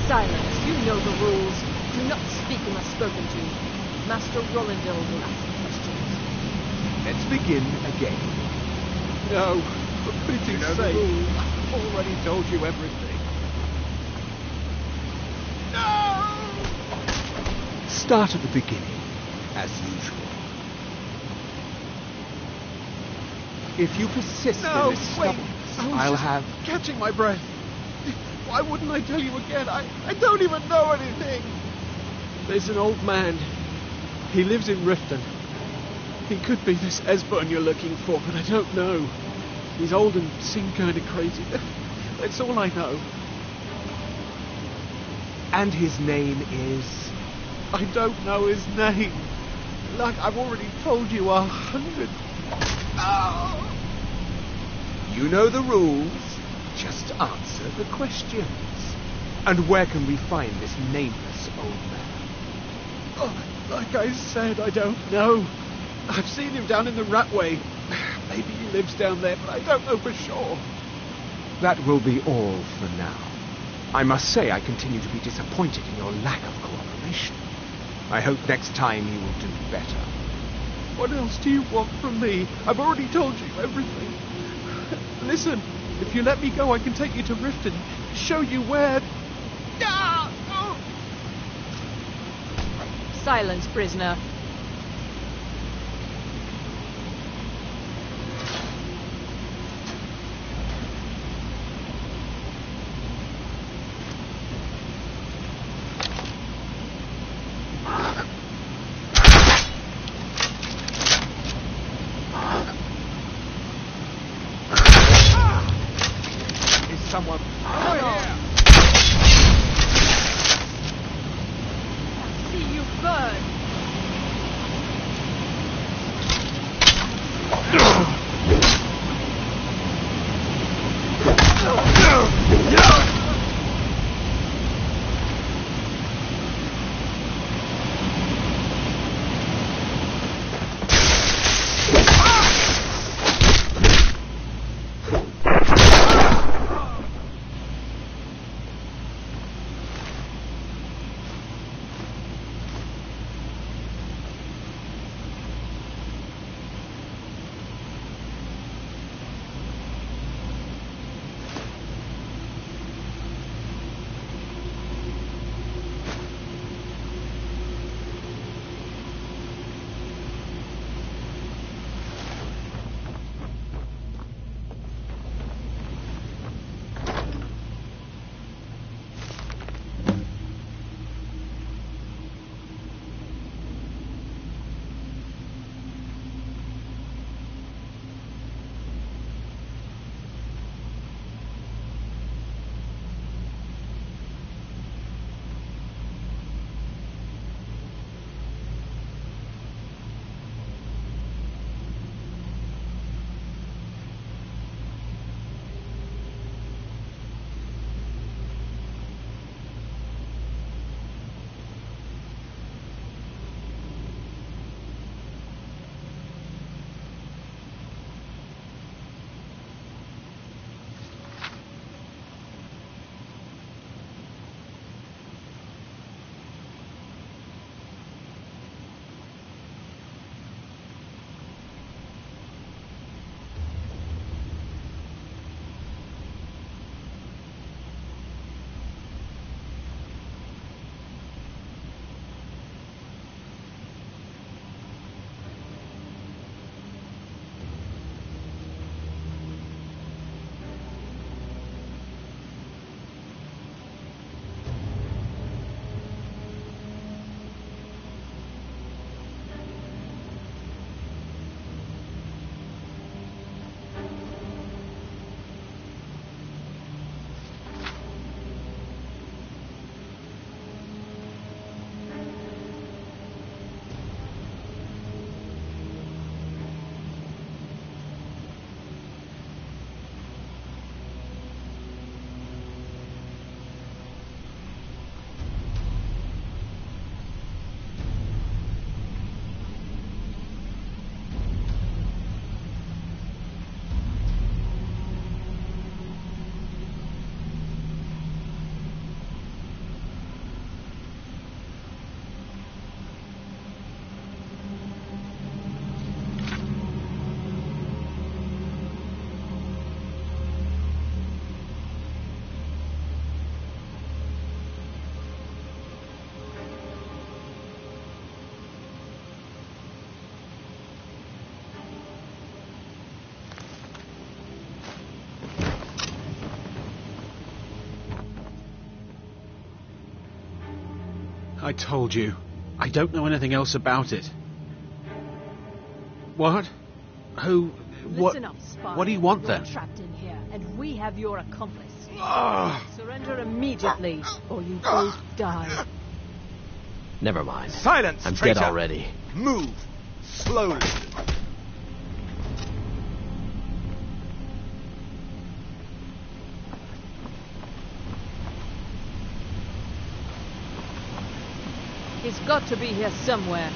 Silence. You know the rules. Do not speak unless spoken to. Master Rolandil will ask questions. Let's begin again. No, for pity's sake. I've already told you everything. No! Start at the beginning, as usual. If you persist in this stubbornness, I'll have... catching my breath. Why wouldn't I tell you again? I don't even know anything. There's an old man. He lives in Riften. He could be this Esbern you're looking for, but I don't know. He's old and seemed kind of crazy. That's all I know. And his name is... I don't know his name. Like I've already told you 100... Oh! You know the rules. Just answer the questions. And where can we find this nameless old man? Oh, like I said, I don't know. I've seen him down in the Ratway. Maybe he lives down there, but I don't know for sure. That will be all for now. I must say I continue to be disappointed in your lack of cooperation. I hope next time you will do better. What else do you want from me? I've already told you everything. Listen, if you let me go, I can take you to Riften, show you where... Ah! Oh! Silence, prisoner. Someone... See you burn. I told you. I don't know anything else about it. What? Who? What? Listen up, spy. What do you want You're then? trapped in here, and we have your accomplice. Ah! Surrender immediately, or you both die. Never mind. Silence, I'm traitor. dead already. Move. Slowly. He's got to be here somewhere.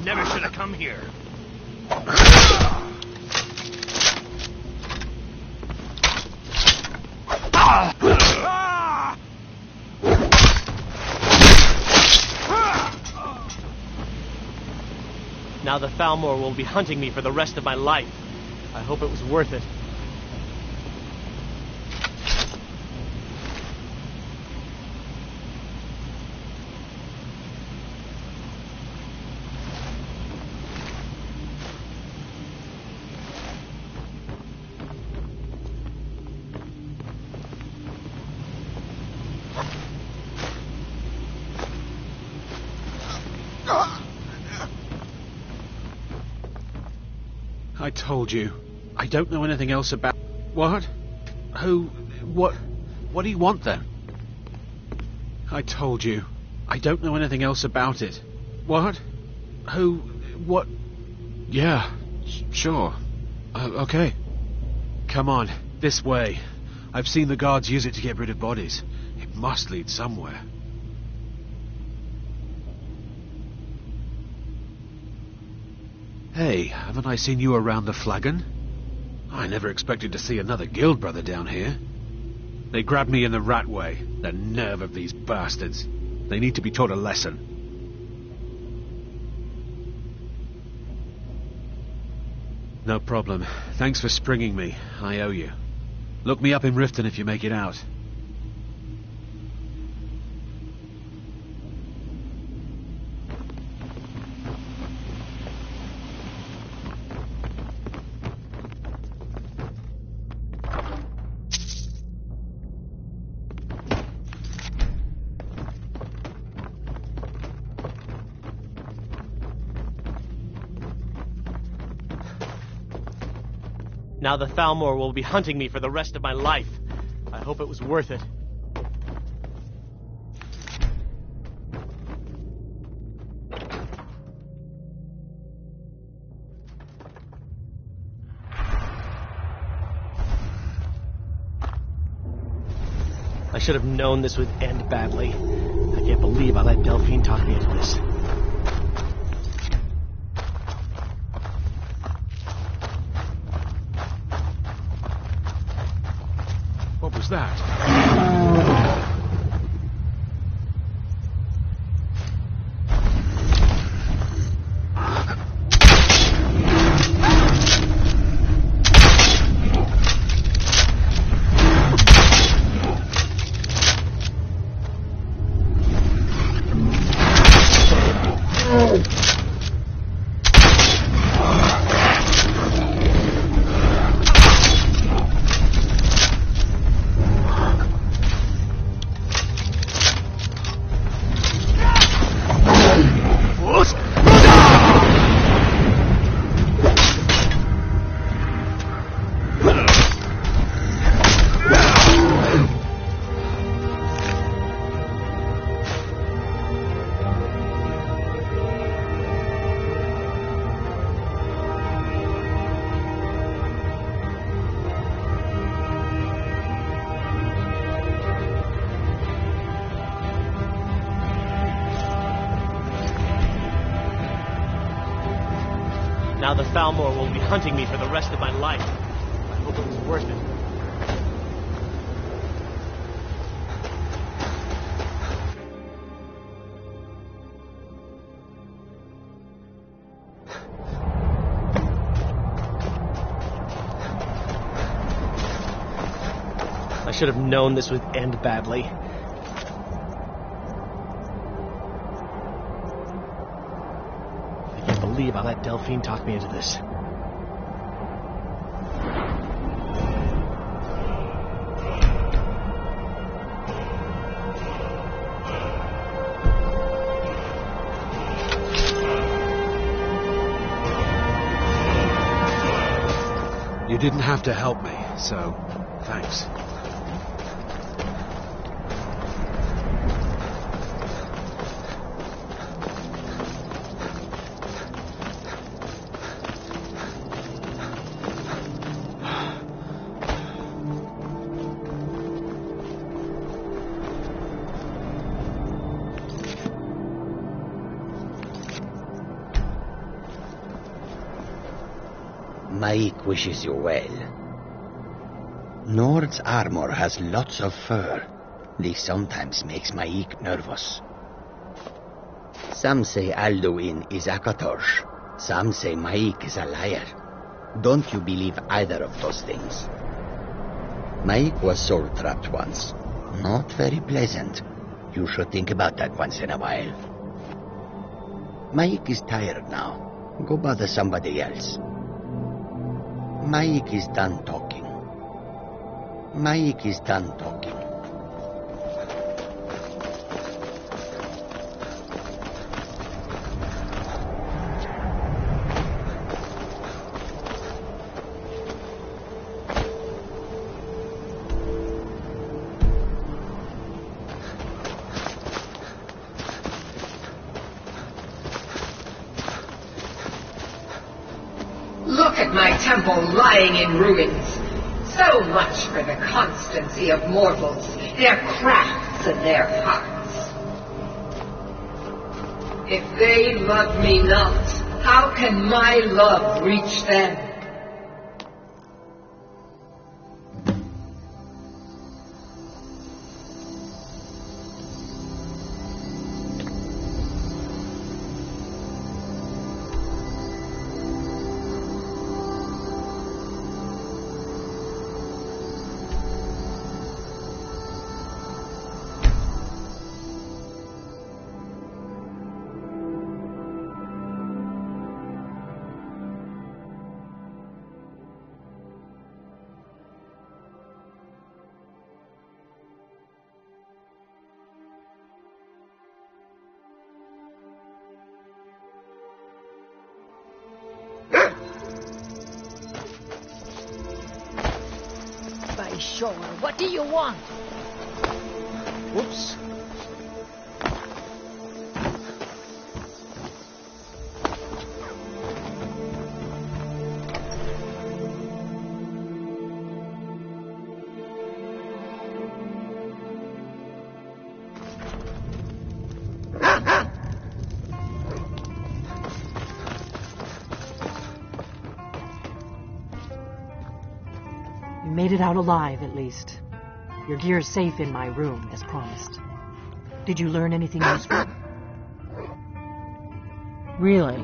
Never should have come here. Now the Thalmor will be hunting me for the rest of my life. I hope it was worth it. I told you. I don't know anything else about... What? Who? What? What do you want then? I told you. I don't know anything else about it. What? Who? What? Yeah, sure. Okay. Come on, this way. I've seen the guards use it to get rid of bodies. It must lead somewhere. Hey, haven't I seen you around the Flagon? I never expected to see another guild brother down here. They grabbed me in the rat way. The nerve of these bastards. They need to be taught a lesson. No problem. Thanks for springing me. I owe you. Look me up in Riften if you make it out. Now the Thalmor will be hunting me for the rest of my life. I hope it was worth it. I should have known this would end badly. I can't believe I let Delphine talk me into this. What was that? Now the Thalmor will be hunting me for the rest of my life. I hope it was worth it. I should have known this would end badly. believe I let Delphine talk me into this. You didn't have to help me, so thanks. Maik wishes you well. Nord's armor has lots of fur. This sometimes makes Maik nervous. Some say Alduin is Akatosh. Some say Maik is a liar. Don't you believe either of those things? Maik was soul-trapped once. Not very pleasant. You should think about that once in a while. Maik is tired now. Go bother somebody else. Maik is done talking. Maik is done talking. Look at my temple lying in ruins. So much for the constancy of mortals, their crafts and their hearts. If they love me not, how can my love reach them? Sure. What do you want? Whoops. Made it out alive, at least. Your gear's safe in my room, as promised. Did you learn anything useful? Really?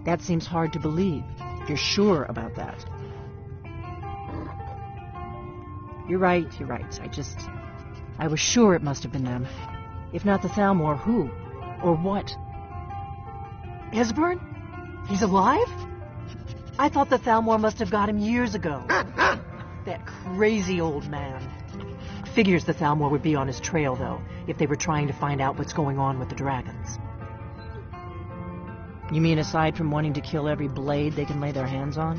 That seems hard to believe. You're sure about that? You're right. I was sure it must have been them. If not the Thalmor, who? Or what? Esbern? He's alive? I thought the Thalmor must have got him years ago. That crazy old man. Figures the Thalmor would be on his trail, though, if they were trying to find out what's going on with the dragons. You mean aside from wanting to kill every blade they can lay their hands on?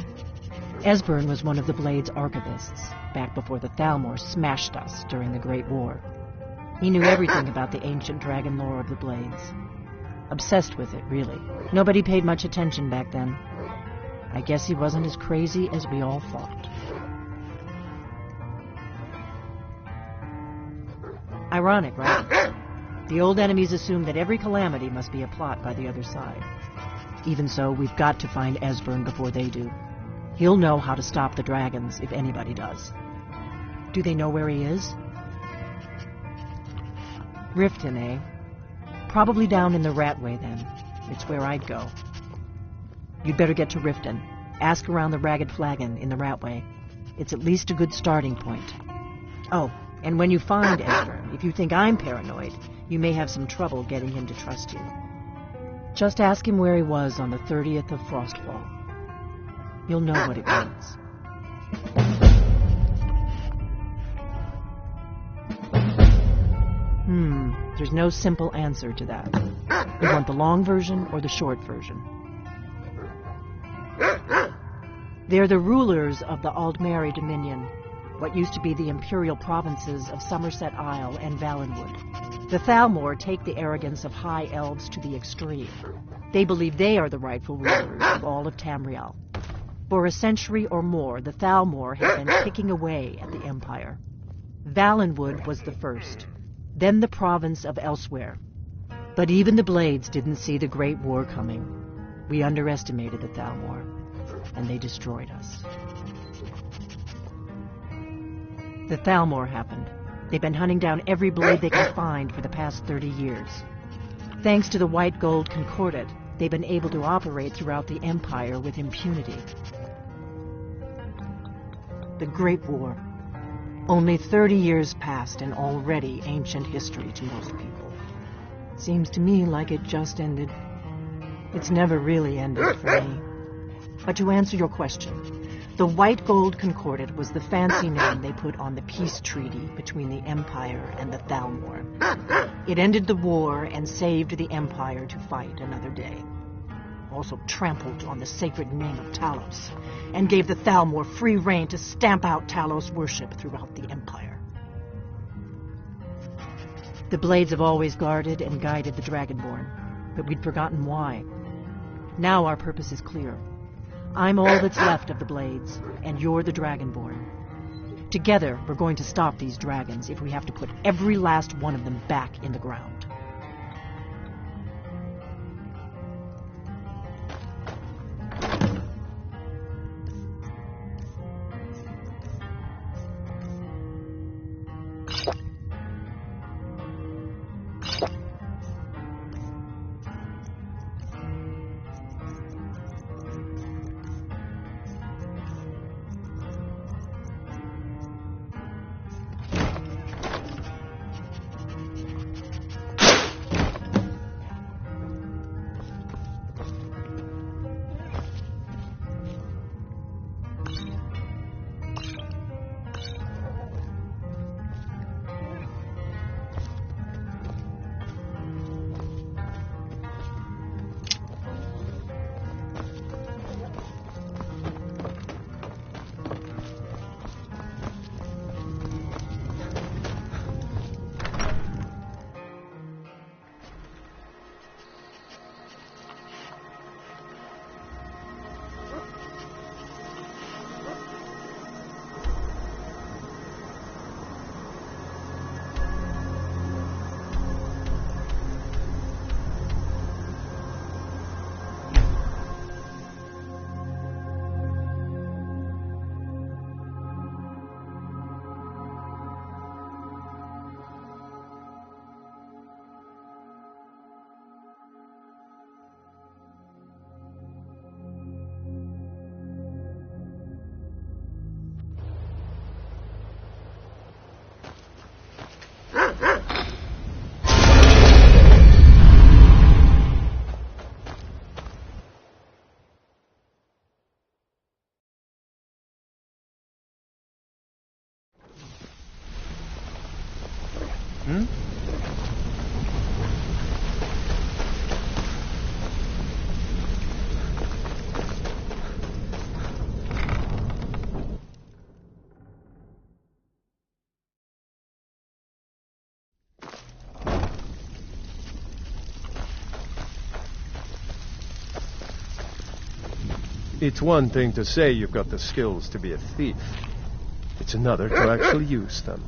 Esbern was one of the Blade's archivists, back before the Thalmor smashed us during the Great War. He knew everything about the ancient dragon lore of the Blades. Obsessed with it, really. Nobody paid much attention back then. I guess he wasn't as crazy as we all thought. Ironic, right? The old enemies assume that every calamity must be a plot by the other side. Even so, we've got to find Esbern before they do. He'll know how to stop the dragons, if anybody does. Do they know where he is? Riften, eh? Probably down in the Ratway, then. It's where I'd go. You'd better get to Riften. Ask around the Ragged Flagon in the Ratway. It's at least a good starting point. Oh, and when you find Esbern, if you think I'm paranoid, you may have some trouble getting him to trust you. Just ask him where he was on the 30th of Frostfall. You'll know what it means. There's no simple answer to that. You want the long version or the short version? They're the rulers of the Aldmeri Dominion, what used to be the imperial provinces of Somerset Isle and Valenwood. The Thalmor take the arrogance of high elves to the extreme. They believe they are the rightful rulers of all of Tamriel. For a century or more, the Thalmor had been picking away at the Empire. Valenwood was the first, then the province of Elsewhere. But even the Blades didn't see the Great War coming. We underestimated the Thalmor, and they destroyed us. The Thalmor happened. They've been hunting down every blade they can find for the past 30 years. Thanks to the White Gold Concordat, they've been able to operate throughout the Empire with impunity. The Great War. Only 30 years passed and already ancient history to most people. Seems to me like it just ended. It's never really ended for me. But to answer your question, the White Gold Concordat was the fancy name they put on the peace treaty between the Empire and the Thalmor. It ended the war and saved the Empire to fight another day. Also trampled on the sacred name of Talos, and gave the Thalmor free rein to stamp out Talos worship throughout the Empire. The Blades have always guarded and guided the Dragonborn, but we'd forgotten why. Now our purpose is clear. I'm all that's left of the Blades, and you're the Dragonborn. Together, we're going to stop these dragons if we have to put every last one of them back in the ground. It's one thing to say you've got the skills to be a thief. It's another to actually use them.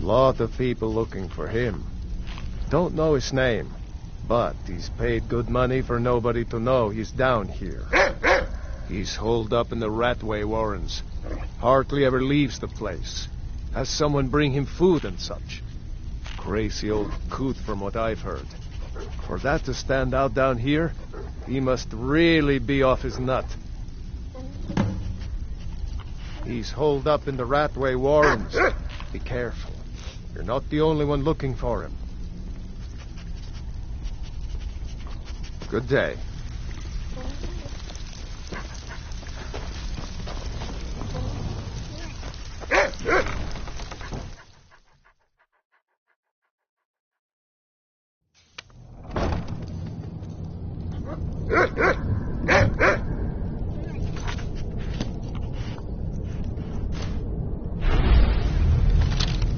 Lot of people looking for him. Don't know his name, but he's paid good money for nobody to know he's down here. He's holed up in the Ratway Warrens. Hardly ever leaves the place. Has someone bring him food and such. Crazy old coot from what I've heard. For that to stand out down here, he must really be off his nut. He's holed up in the Ratway Warrens. Be careful. You're not the only one looking for him. Good day.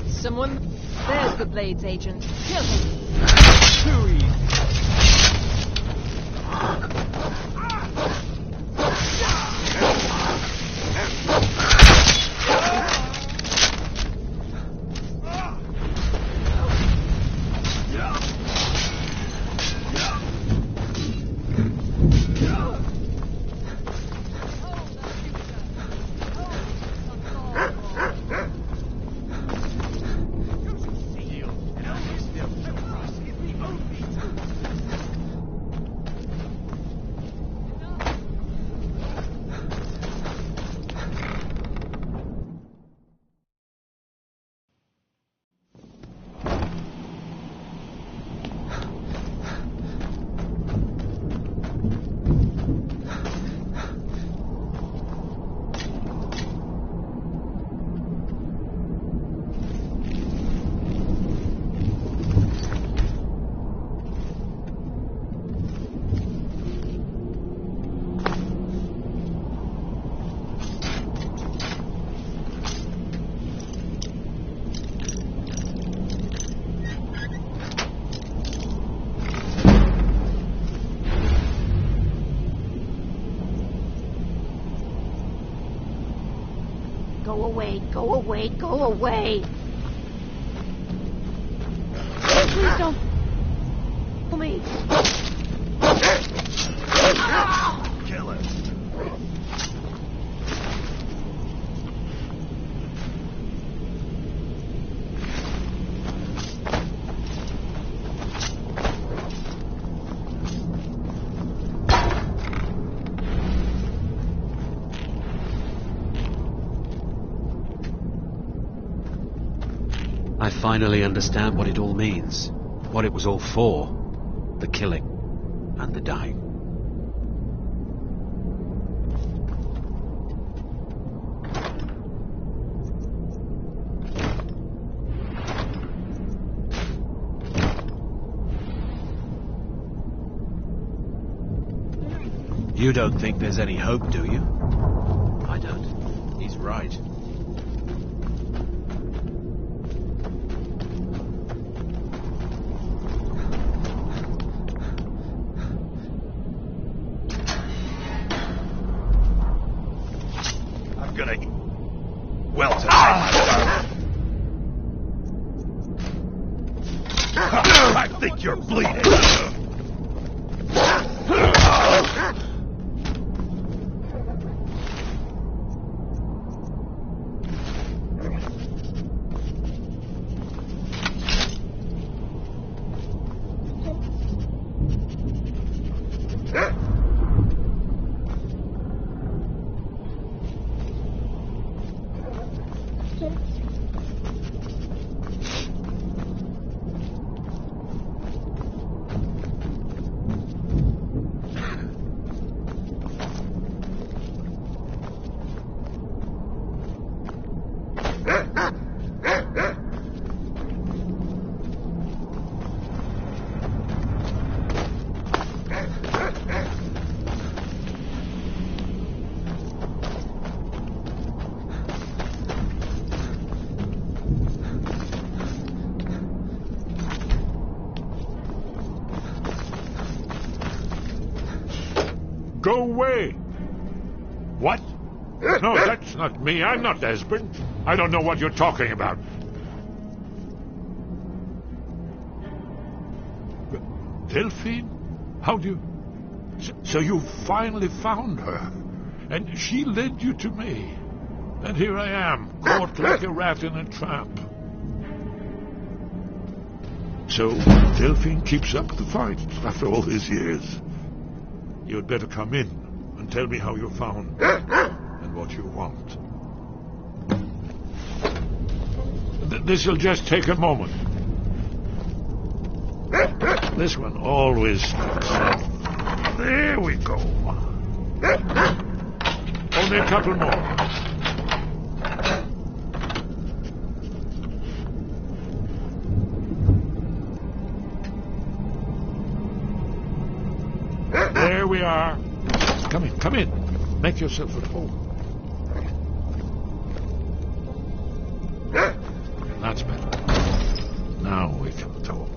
Someone... There's the Blades agent. Kill him. Too easy. Go away, go away, go away. Please don't... Please. Kill him. I finally understand what it all means. What it was all for. The killing. And the dying. You don't think there's any hope, do you? I don't. He's right. I think you're bleeding. Go away! What? No, that's not me. I'm not Esbern. I don't know what you're talking about. Delphine? How do you... So you finally found her, and she led you to me. And here I am, caught like a rat in a trap. So Delphine keeps up the fight after all these years. You'd better come in and tell me how you're found and what you want. This'll just take a moment. This one always sticks. There we go. Only a couple more. There we are. Come in. Make yourself at home. That's better. Now we can talk.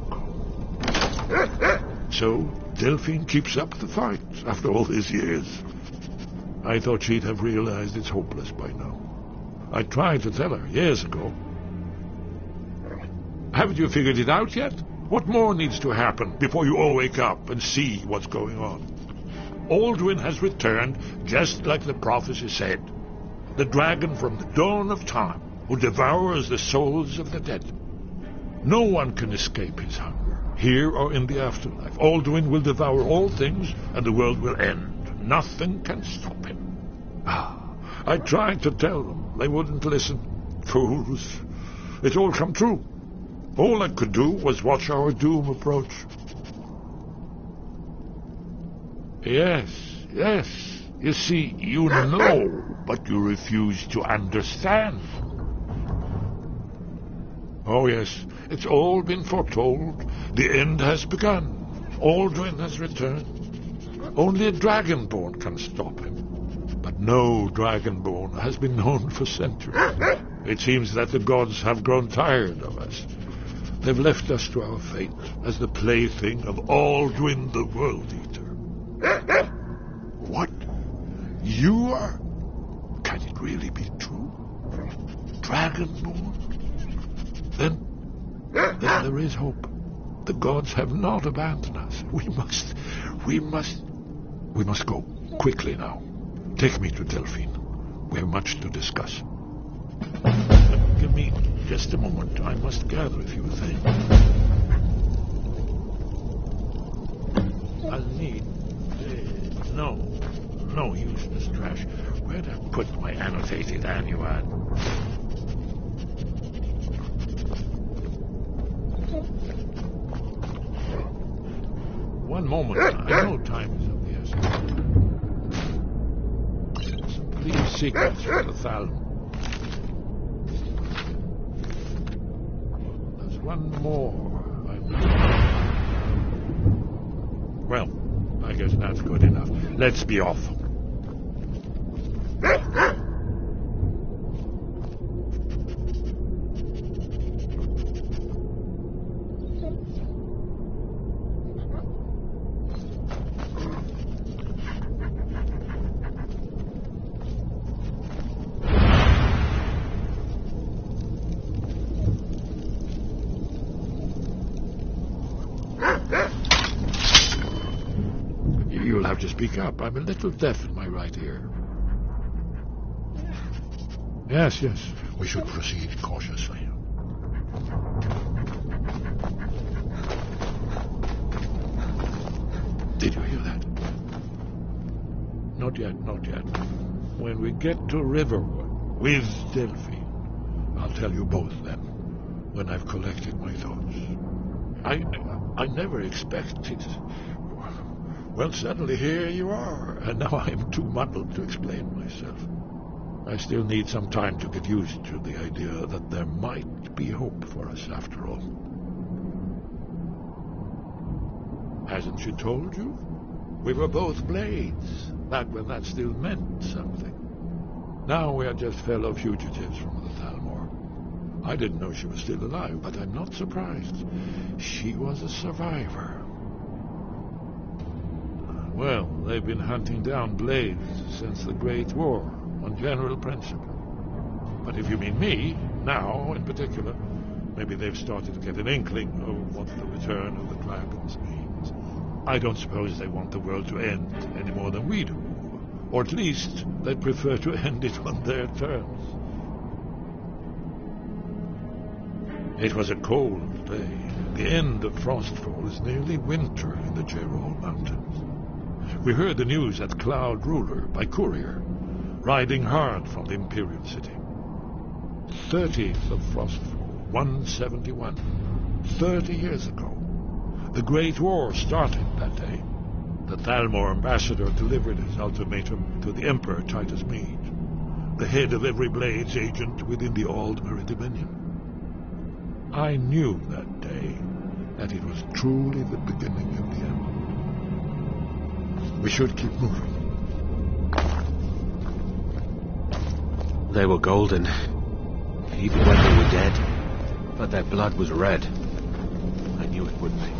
So, Delphine keeps up the fight after all these years. I thought she'd have realized it's hopeless by now. I tried to tell her years ago. Haven't you figured it out yet? What more needs to happen before you all wake up and see what's going on? Alduin has returned just like the prophecy said. The dragon from the dawn of time who devours the souls of the dead. No one can escape his hunger, here or in the afterlife. Alduin will devour all things, and the world will end. Nothing can stop him. I tried to tell them. They wouldn't listen. Fools. It's all come true. All I could do was watch our doom approach. Yes. You see, you know, but you refuse to understand. Oh, yes, it's all been foretold. The end has begun. Alduin has returned. Only a Dragonborn can stop him. But no Dragonborn has been known for centuries. It seems that the gods have grown tired of us. They've left us to our fate as the plaything of Alduin the World Eater. What? You are? Can it really be true? Dragonborn? Then there is hope. The gods have not abandoned us. We must go quickly now. Take me to Delphine. We have much to discuss. Give me just a moment. I must gather a few things. I'll need... No useless trash. Where'd I put my annotated annual? One moment. I know time is of the essence. Some clear secrets for the Thalmor. There's one more. Well, I guess that's good enough. Let's be off. You'll have to speak up. I'm a little deaf in my right ear. Yes. We should proceed cautiously. Did you hear that? Not yet. When we get to Riverwood with Delphine, I'll tell you both then, when I've collected my thoughts. I never expected... Well, suddenly here you are, and now I'm too muddled to explain myself. I still need some time to get used to the idea that there might be hope for us after all. Hasn't she told you? We were both blades, back when that still meant something. Now we are just fellow fugitives from the Thalmor. I didn't know she was still alive, but I'm not surprised. She was a survivor. Well, they've been hunting down blades since the Great War, on general principle. But if you mean me, now in particular, maybe they've started to get an inkling of what the return of the dragons means. I don't suppose they want the world to end any more than we do. Or at least they'd prefer to end it on their terms. It was a cold day. The end of Frostfall is nearly winter in the Gerol Mountains. We heard the news at Cloud Ruler by courier, riding hard from the Imperial City. 13th of Frostfall. 171. 30 years ago. The Great War started that day. The Thalmor ambassador delivered his ultimatum to the Emperor Titus Mede, the head of every Blades agent within the Aldmeri Dominion. I knew that day that it was truly the beginning of the end. We should keep moving. They were golden, even when they were dead. But their blood was red. I knew it would be.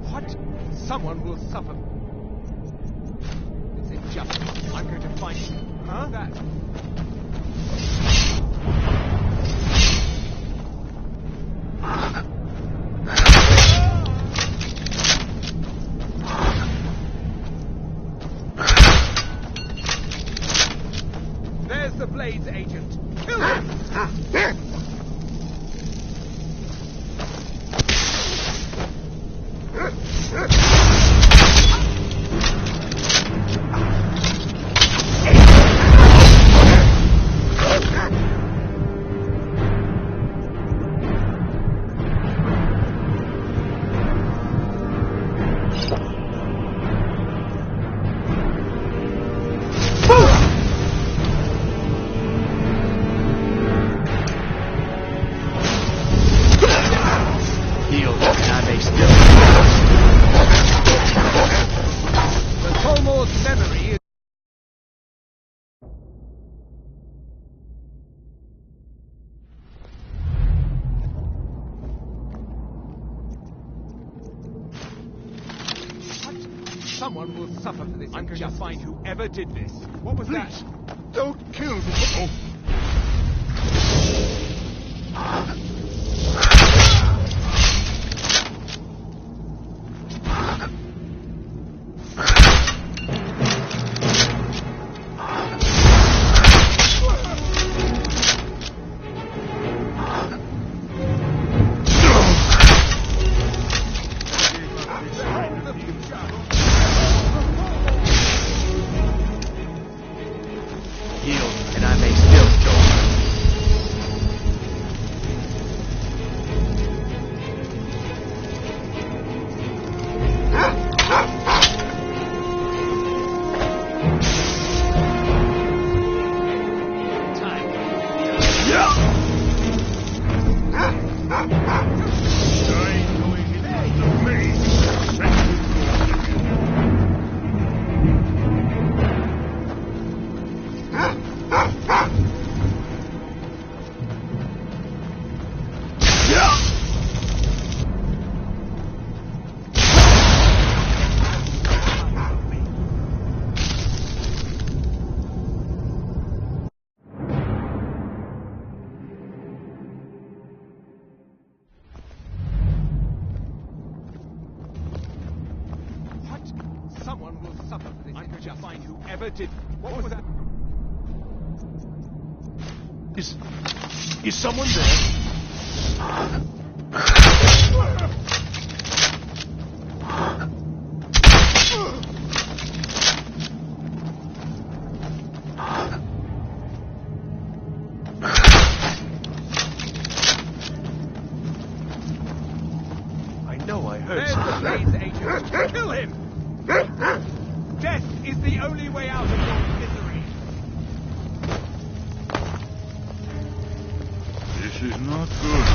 What? Someone will suffer. It's injustice. I'm going to find you. Huh? That. There's the Blades agent. Kill him! Someone will suffer for this. I'm going to find whoever did this. What was that? Don't kill me. Someone will suffer for this. I'm going to find whoever did. What was that? Is someone there? I know I heard something. There's the Blades agent. Kill him! Death is the only way out of your misery. This is not good.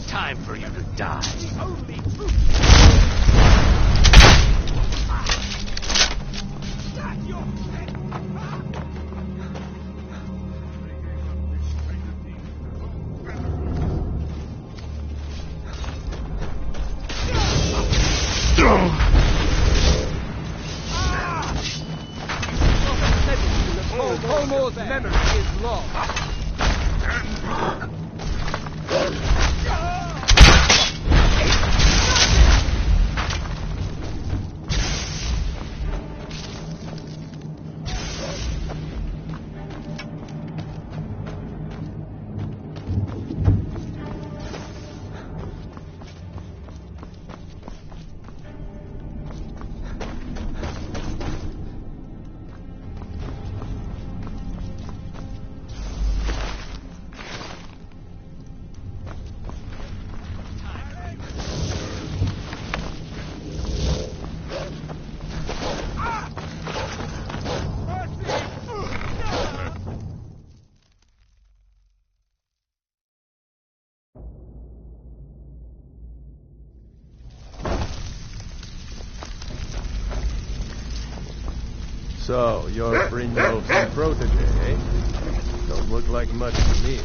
Time for you to die. Lord Colmore's memory is lost. So, you're Brynjolf's protege, eh? Don't look like much to me.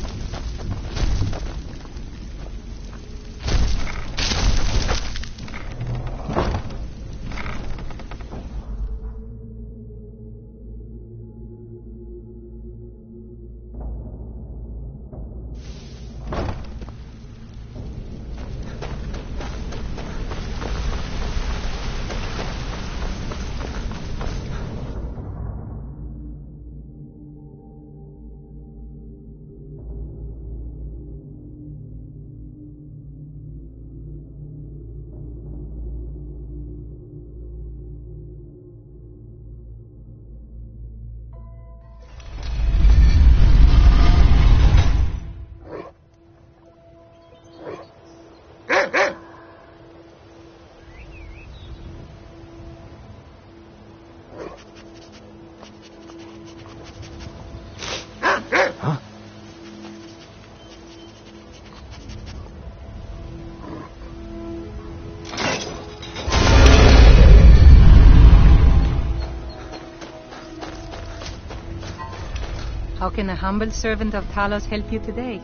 How can a humble servant of Talos help you today?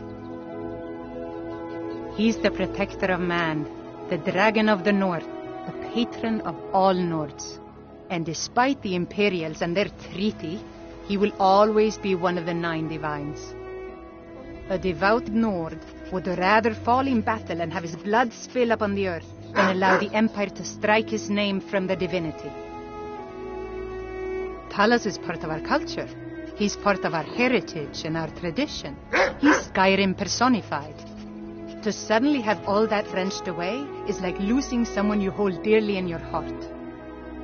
He's the protector of man, the dragon of the North, the patron of all Nords. And despite the Imperials and their treaty, he will always be one of the 9 divines. A devout Nord would rather fall in battle and have his blood spill upon the earth than allow the Empire to strike his name from the divinity. Talos is part of our culture. He's part of our heritage and our tradition. He's Skyrim personified. To suddenly have all that wrenched away is like losing someone you hold dearly in your heart.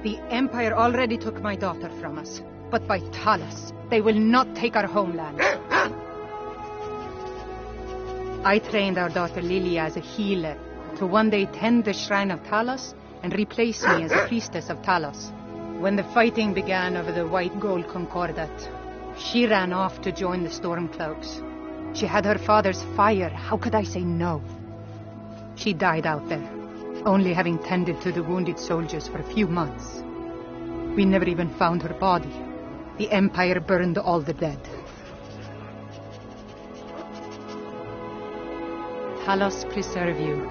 The Empire already took my daughter from us, but by Talos, they will not take our homeland. I trained our daughter Lilia as a healer to one day tend the shrine of Talos and replace me as a priestess of Talos. When the fighting began over the white gold concordat, she ran off to join the Stormcloaks. She had her father's fire. How could I say no? She died out there, only having tended to the wounded soldiers for a few months. We never even found her body. The Empire burned all the dead. Talos preserve you.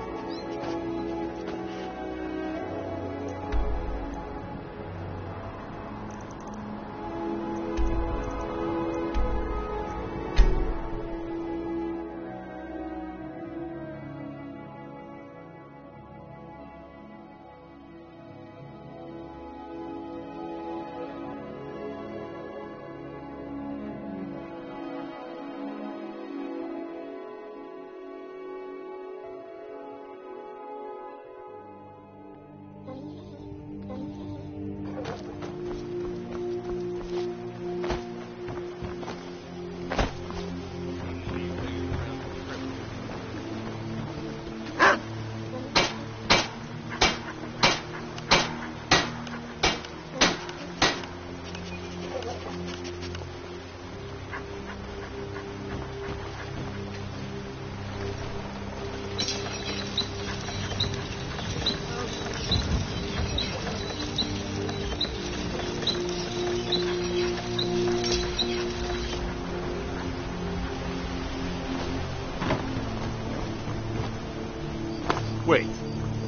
Wait,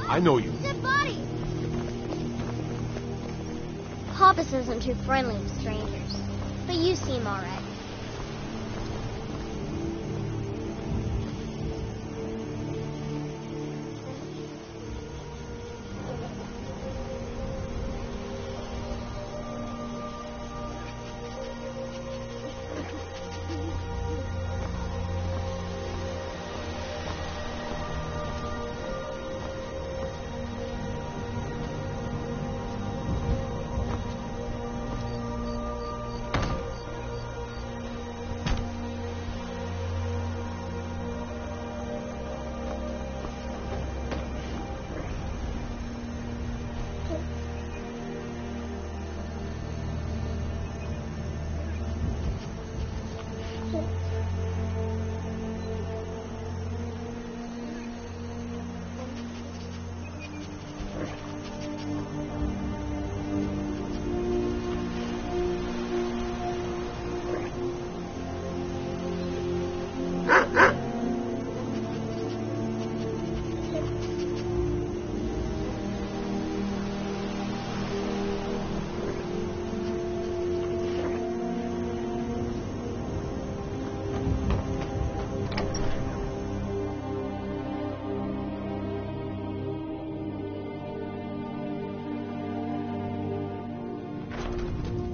I know you. Dead body! Hoppus isn't too friendly with strangers. but you seem all right.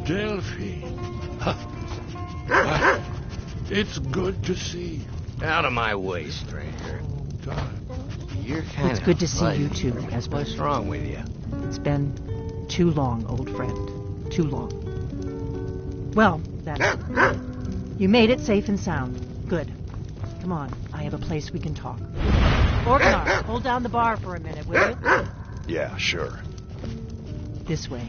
Delphine. It's good to see you. Out of my way, stranger. You're kind It's of good to see you light. too, Esper. What's wrong with you? It's been too long, old friend. Too long. Well, that's it. You made it safe and sound. Good. Come on, I have a place we can talk. Orgnar, hold down the bar for a minute, will you? Yeah, sure. This way.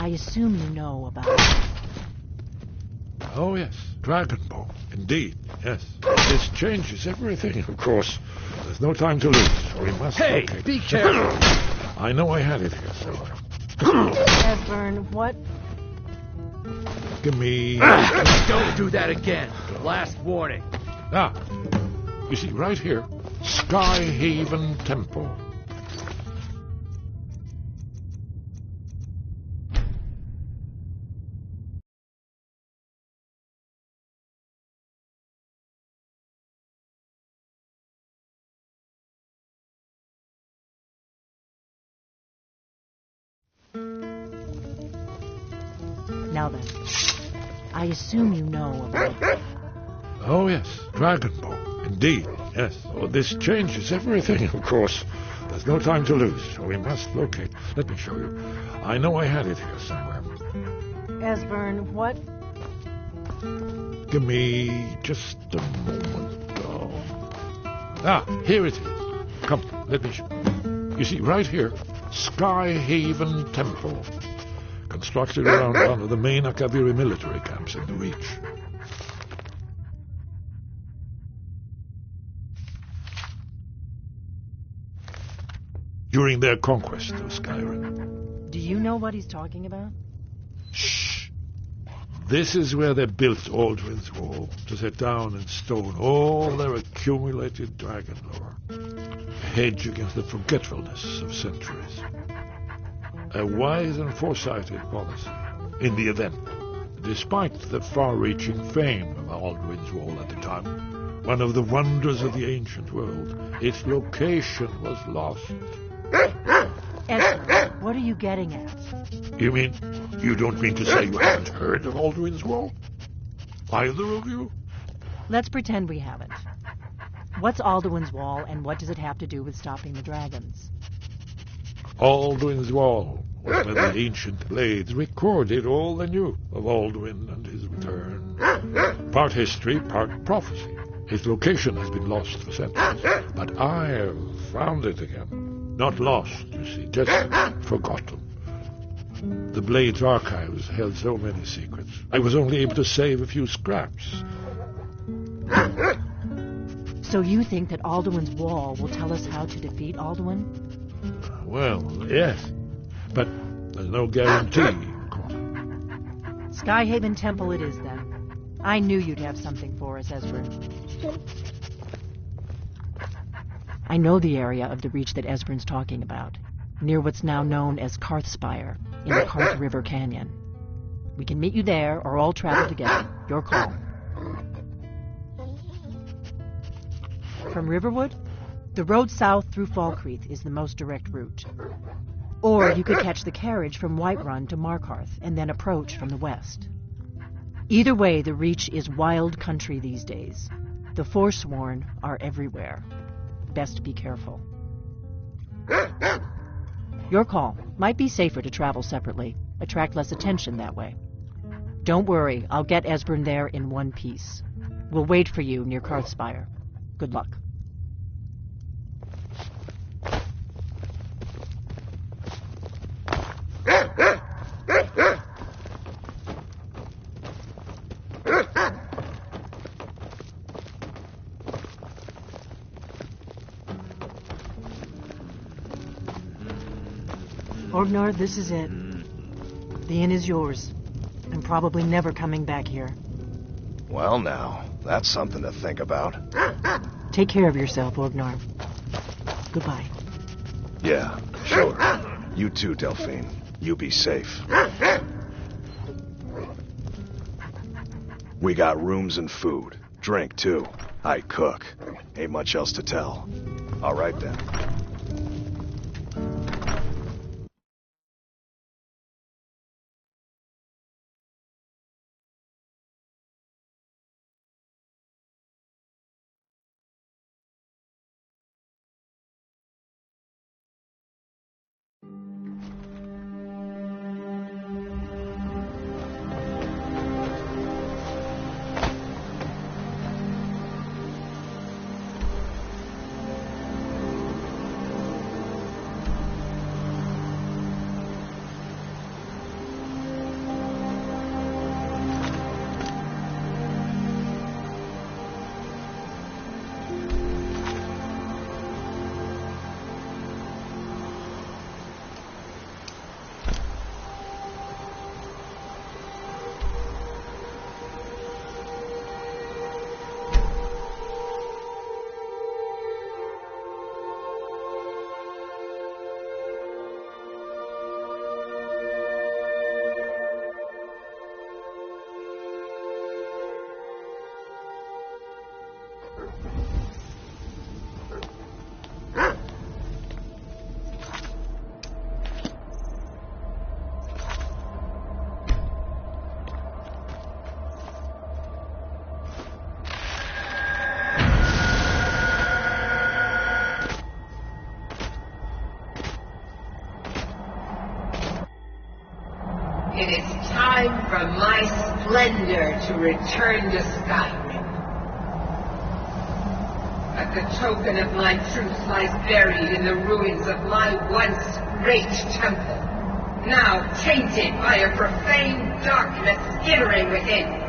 I assume you know about it. Oh, yes. Dragonbow. Indeed, yes. This changes everything, of course. There's no time to lose, so we must... Hey, locate. be careful! I know I had it here somewhere. Esbern, what? Give me... Don't do that again. Last warning. Ah, you see, right here, Skyhaven Temple. Now then, I assume you know about it. Oh, yes, Dragonbow. Indeed, yes. Oh, this changes everything, of course. There's no time to lose, so we must locate. Let me show you. I know I had it here somewhere. Esbern, what? Give me just a moment. Oh. Ah, here it is. Come, let me show you. You see, right here, Skyhaven Temple. Constructed around one of the main Akaviri military camps in the Reach. During their conquest of Skyrim. Do you know what he's talking about? Shh! This is where they built Aldrin's Wall, to set down in stone all their accumulated dragon lore. A hedge against the forgetfulness of centuries. A wise and foresighted policy, in the event, despite the far-reaching fame of Aldrin's Wall at the time, one of the wonders of the ancient world, its location was lost. Esbern, what are you getting at? You mean, you don't mean to say you haven't heard of Aldrin's Wall? Either of you? Let's pretend we haven't. What's Alduin's Wall, and what does it have to do with stopping the dragons? Alduin's Wall was where the ancient blades recorded all they knew of Alduin and his return. Part history, part prophecy. His location has been lost for centuries, but I have found it again. Not lost, you see, just forgotten. The Blades archives held so many secrets. I was only able to save a few scraps. So you think that Alduin's Wall will tell us how to defeat Alduin? Well, yes, but there's no guarantee. Skyhaven Temple it is, then. I knew you'd have something for us, Esbern. I know the area of the Reach that Esbern's talking about, near what's now known as Karthspire, in the Karth River Canyon. We can meet you there, or all travel together. Your call. From Riverwood, the road south through Falkreath is the most direct route. Or you could catch the carriage from Whiterun to Markarth, and then approach from the west. Either way, the Reach is wild country these days. The Forsworn are everywhere. Best be careful. Your call. Might be safer to travel separately. Attract less attention that way. Don't worry, I'll get Esbern there in one piece. We'll wait for you near Karthspire. Good luck. Orgnar, this is it. The inn is yours. I'm probably never coming back here. Well now, that's something to think about. Take care of yourself, Orgnar. Goodbye. Yeah, sure. You too, Delphine. You be safe. We got rooms and food. Drink, too. I cook. Ain't much else to tell. All right, then. It is time for my splendor to return to Skyrim. A The token of my truth lies buried in the ruins of my once great temple, now tainted by a profane darkness skittering within.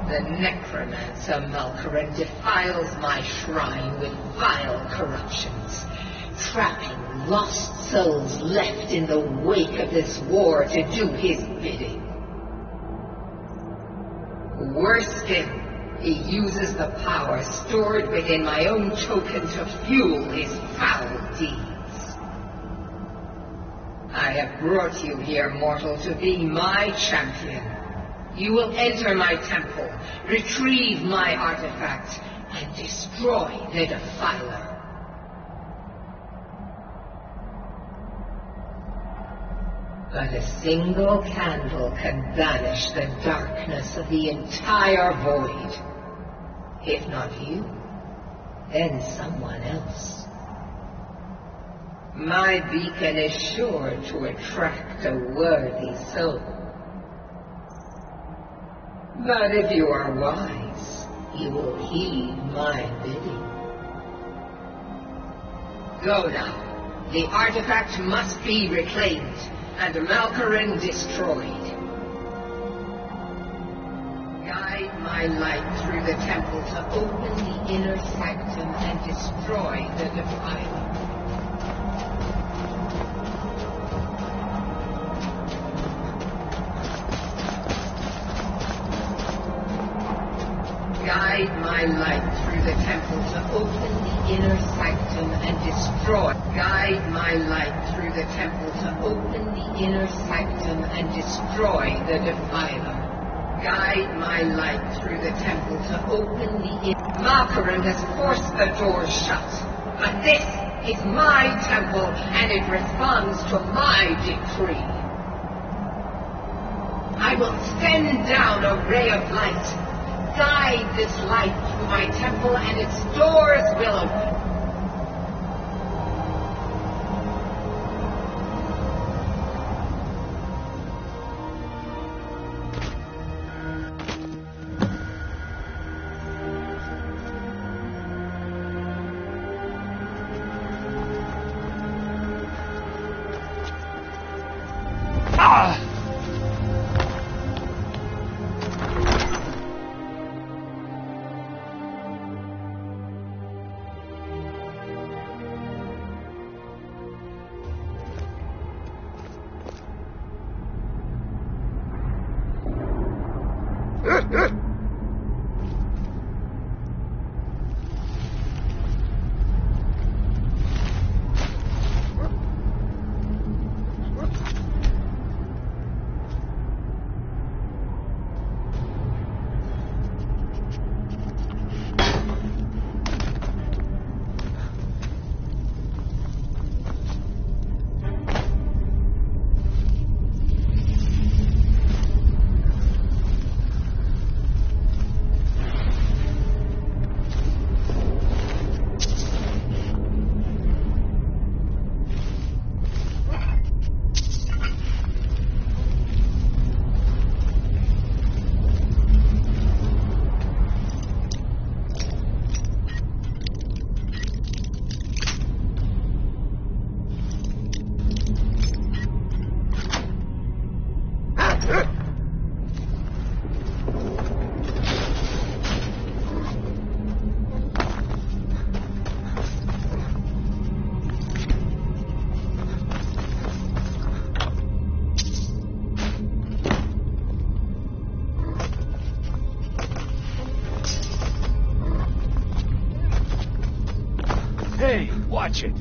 The necromancer Malkaran defiles my shrine with vile corruptions, trapping lost souls left in the wake of this war to do his bidding. Worse still, he uses the power stored within my own token to fuel his foul deeds. I have brought you here, mortal, to be my champion. You will enter my temple, retrieve my artifact, and destroy the Defiler. But a single candle can banish the darkness of the entire void. If not you, then someone else. My beacon is sure to attract a worthy soul. But if you are wise, you will heed my bidding. Go now. The artifact must be reclaimed, and Malkaran destroyed. Guide my light through the temple to open the inner sanctum and destroy the Defiler. Guide my light through the temple to open the inner sanctum and destroy. Guide my light through the temple to open the inner sanctum and destroy the Defiler. Guide my light through the temple to open the Malkaran has forced the doors shut, but this is my temple and it responds to my decree. I will send down a ray of light. Guide this light through my temple and its doors will open. Hey, watch it.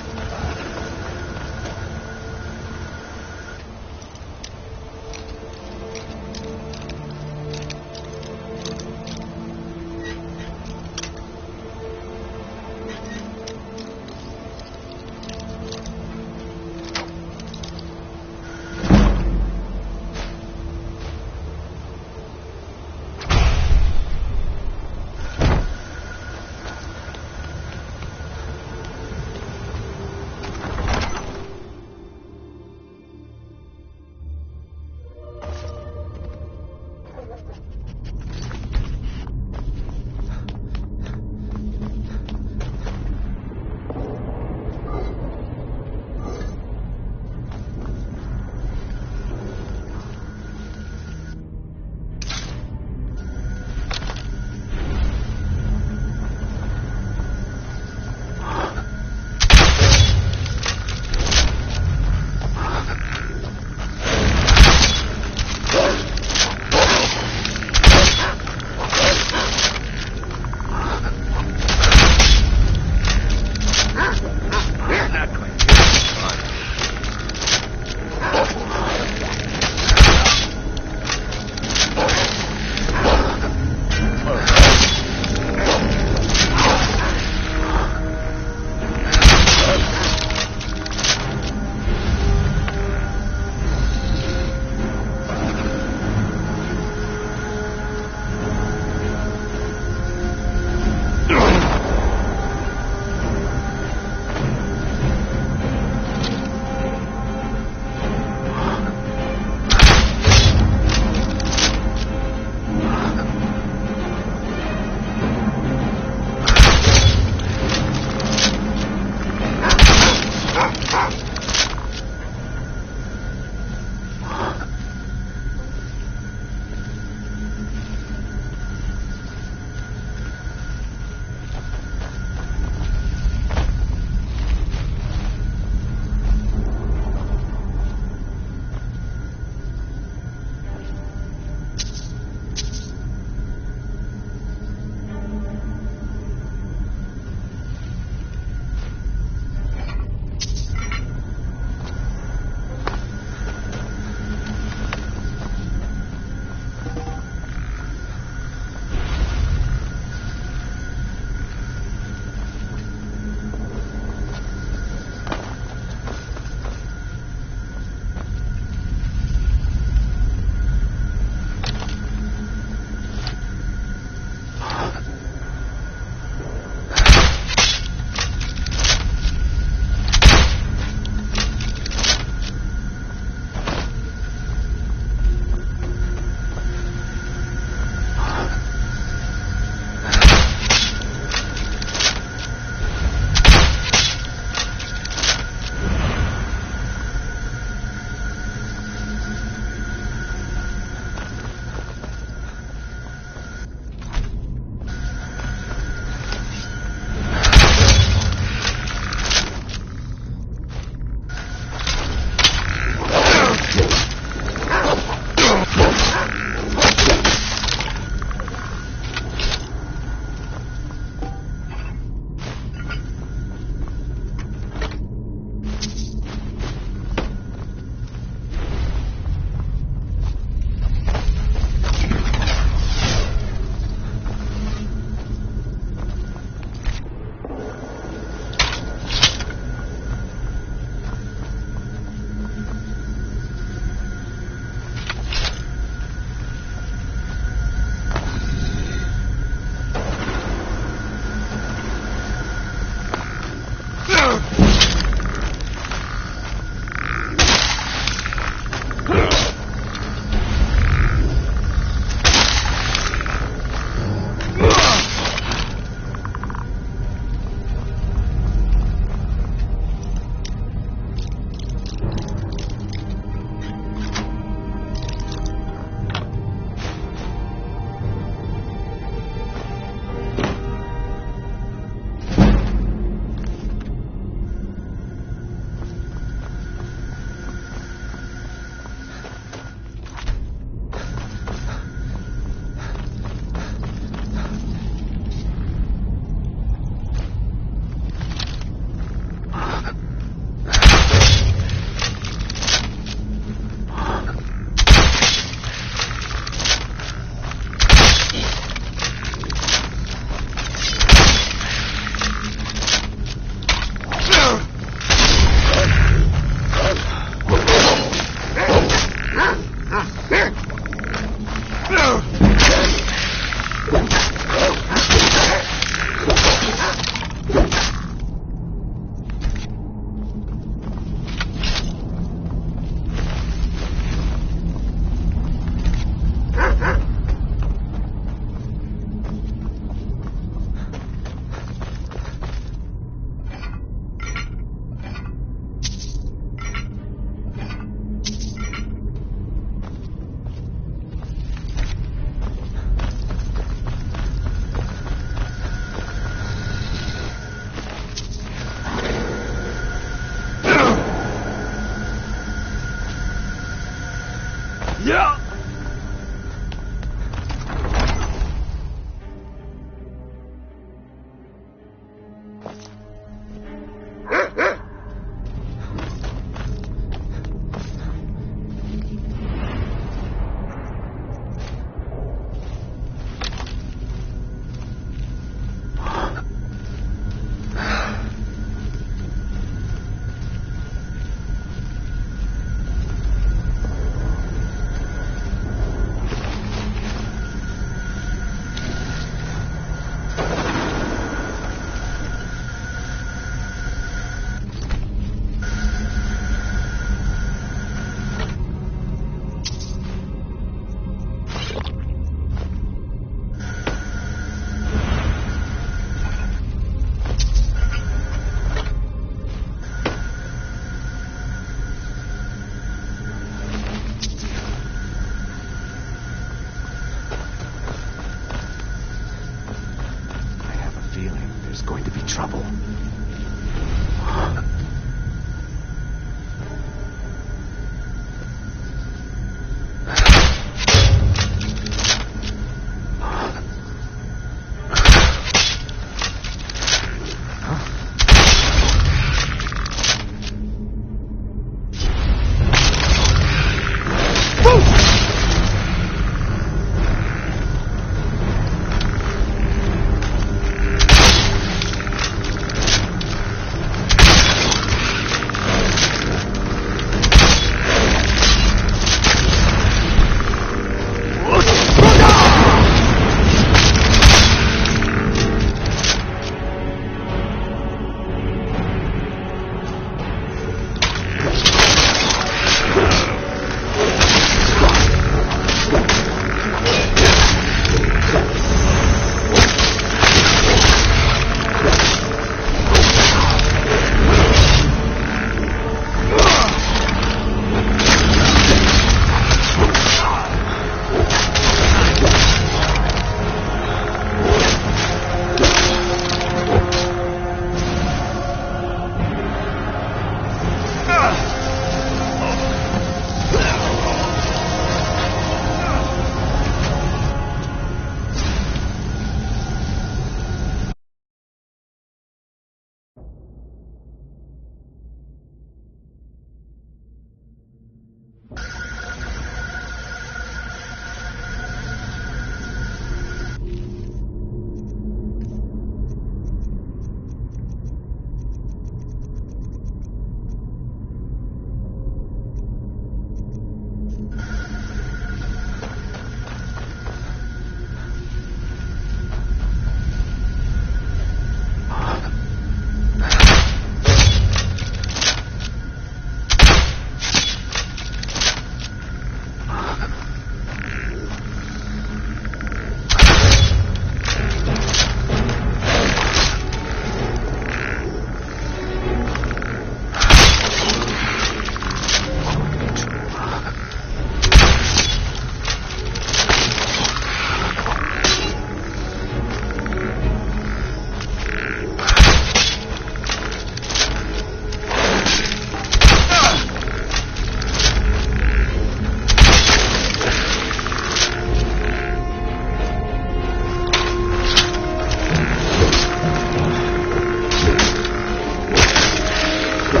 What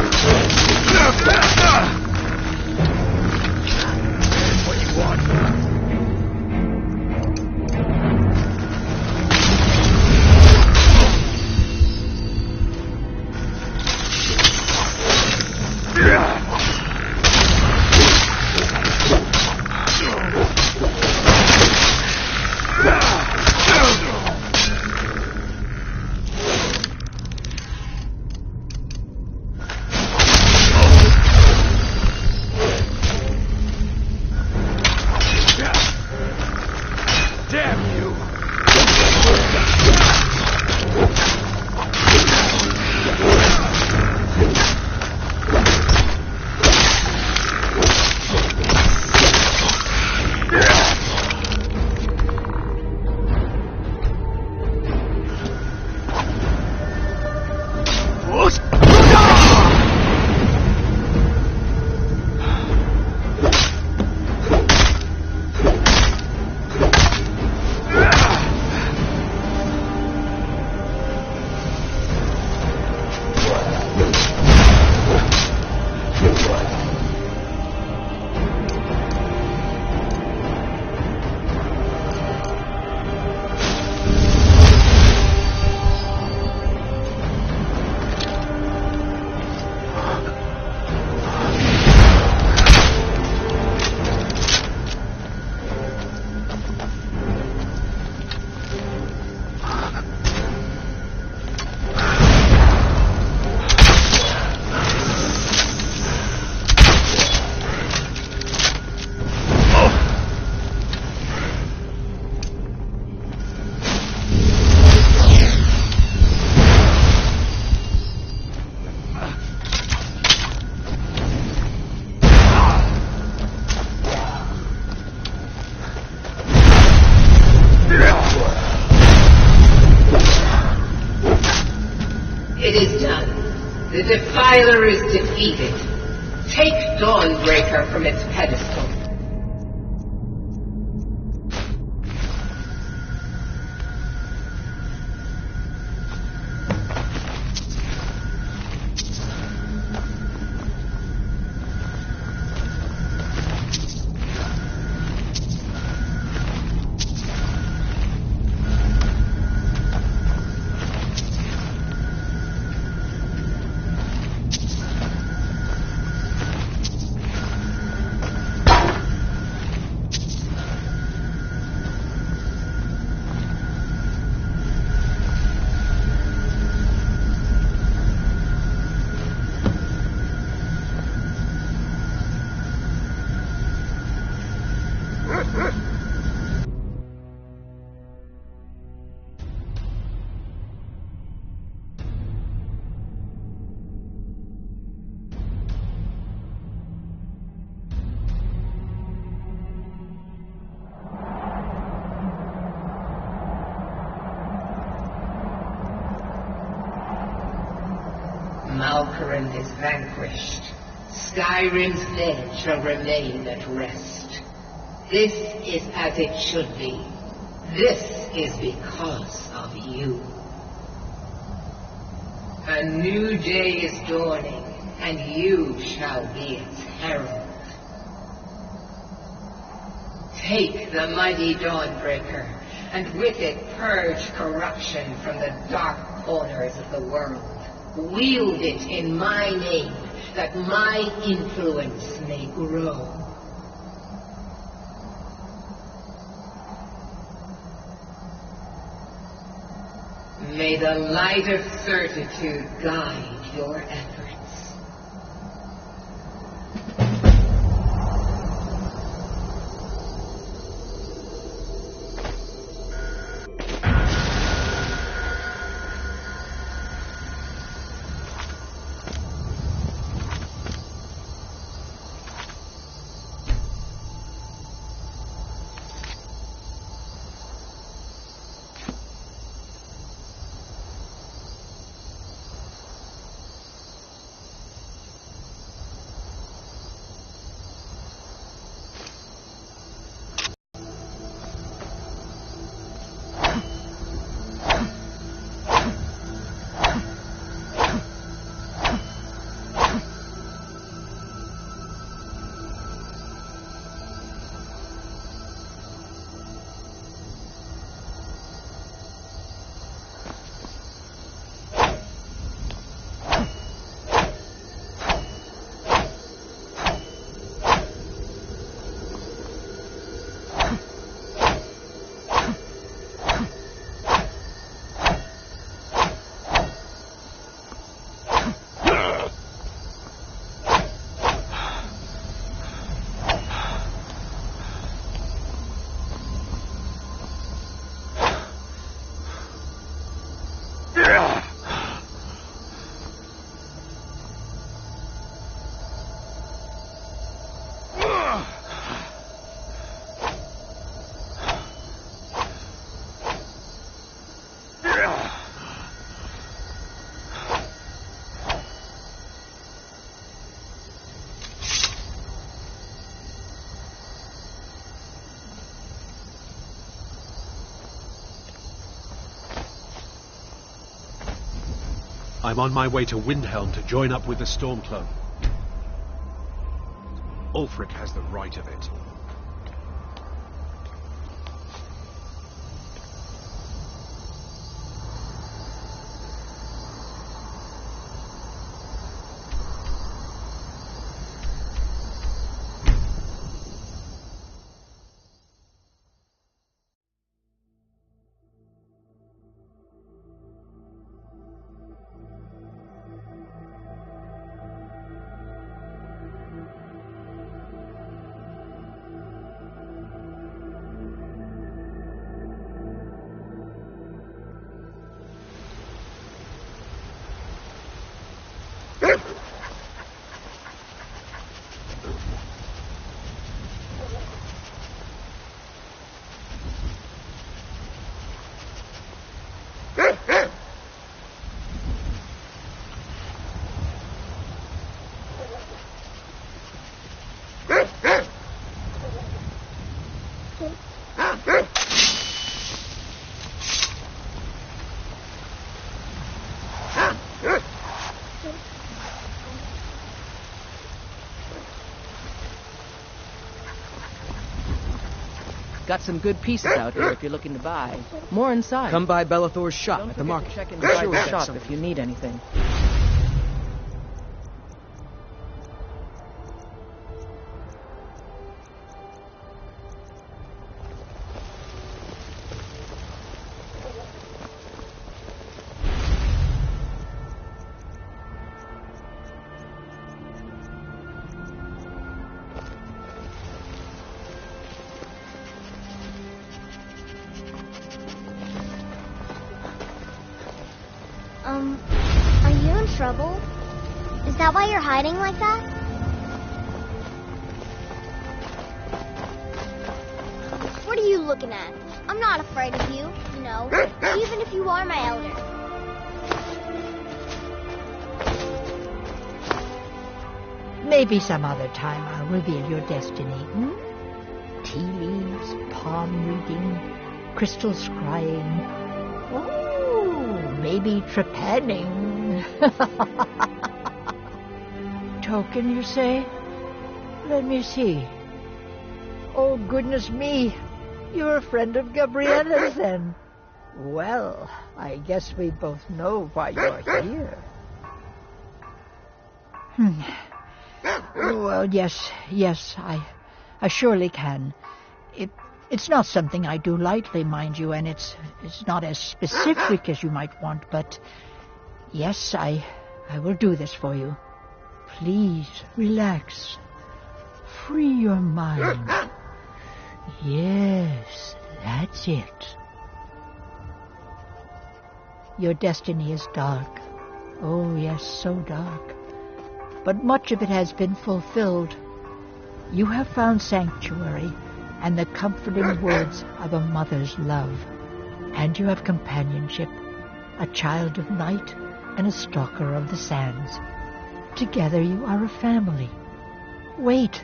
do you want? It is done. The Defiler is defeated. Take Dawnbreaker from its pedestal. Malkoran is vanquished. Skyrim's dead shall remain at rest. This is as it should be. This is because of you. A new day is dawning, and you shall be its herald. Take the mighty Dawnbreaker, and with it purge corruption from the dark corners of the world. Wield it in my name, that my influence may grow. May the light of certitude guide your efforts. I'm on my way to Windhelm to join up with the Stormcloak. Ulfric has the right of it. Got some good pieces out here if you're looking to buy. More inside. Come by Bellathor's shop at the market. Check in the shop if you need anything. Are you in trouble? Is that why you're hiding like that? What are you looking at? I'm not afraid of you, you know, even if you are my elder. Maybe some other time I'll reveal your destiny, Tea leaves, palm reading, crystal scrying. Oh, maybe trepanning. Token, you say? Let me see. Oh, goodness me. You're a friend of Gabriella's, then. Well, I guess we both know why you're here. Well, yes, I surely can. It's not something I do lightly, mind you, and it's not as specific as you might want, but yes, I will do this for you. Please, relax. Free your mind. Yes, that's it. Your destiny is dark. Oh, yes, so dark. But much of it has been fulfilled. You have found sanctuary and the comforting words of a mother's love. And you have companionship, a child of night and a stalker of the sands. Together you are a family. Wait,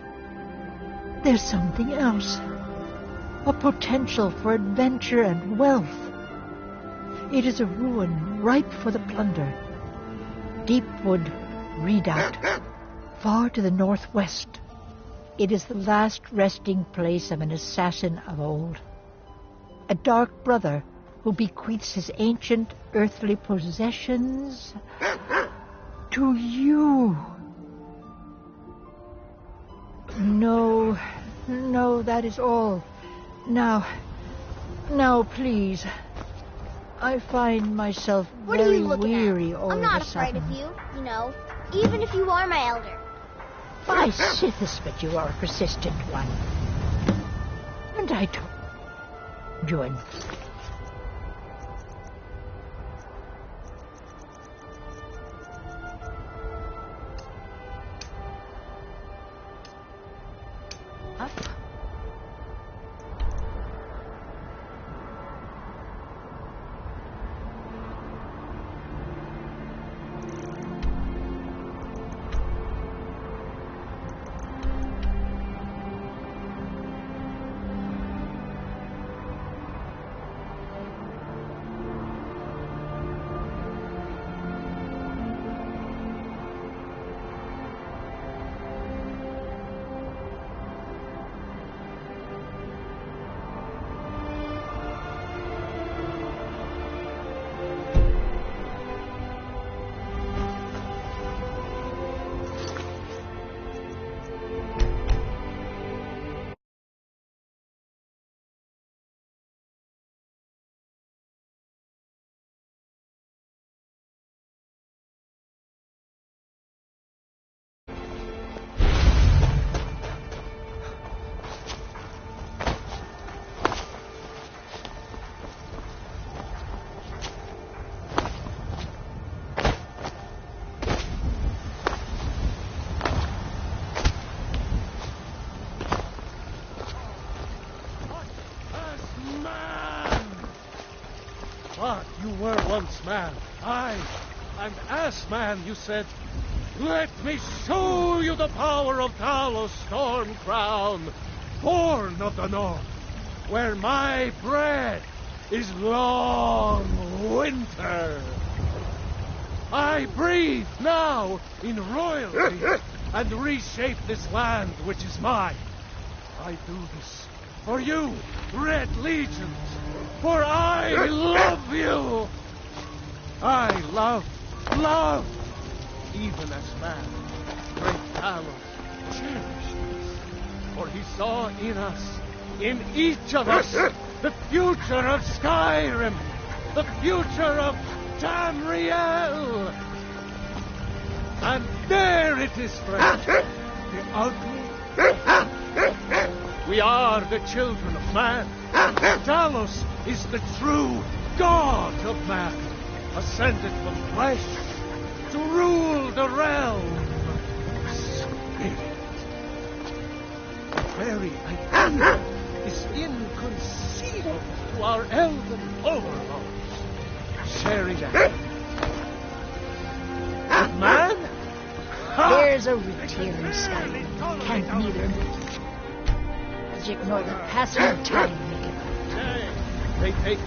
there's something else. A potential for adventure and wealth. It is a ruin ripe for the plunder. Deepwood Redoubt, far to the northwest. It is the last resting place of an assassin of old. A dark brother who bequeaths his ancient earthly possessions to you. No, that is all. Now, please. I find myself very weary all of a sudden. I'm not afraid of you, you know, even if you are my elder. By Sithis, but you are a persistent one. And I told you. Up. man. I'm Ass Man, you said. Let me show you the power of Talos Stormcrown, born of the North, where my bread is long winter. I breathe now in royalty and reshape this land which is mine. I do this for you, Red Legions, for I love you. I love, even as man, great Talos cherished us, for he saw in us, in each of us, the future of Skyrim, the future of Tamriel. And there it is, friend, the ugly. We are the children of man. Talos is the true god of man, ascended from flesh to rule the realm. Spirit. The very idea is inconceivable to our elven overlords. Sheridan. But man? There's a root here in Skyrim. Can't neither meet. As you ignore the passing of time, make it out. They take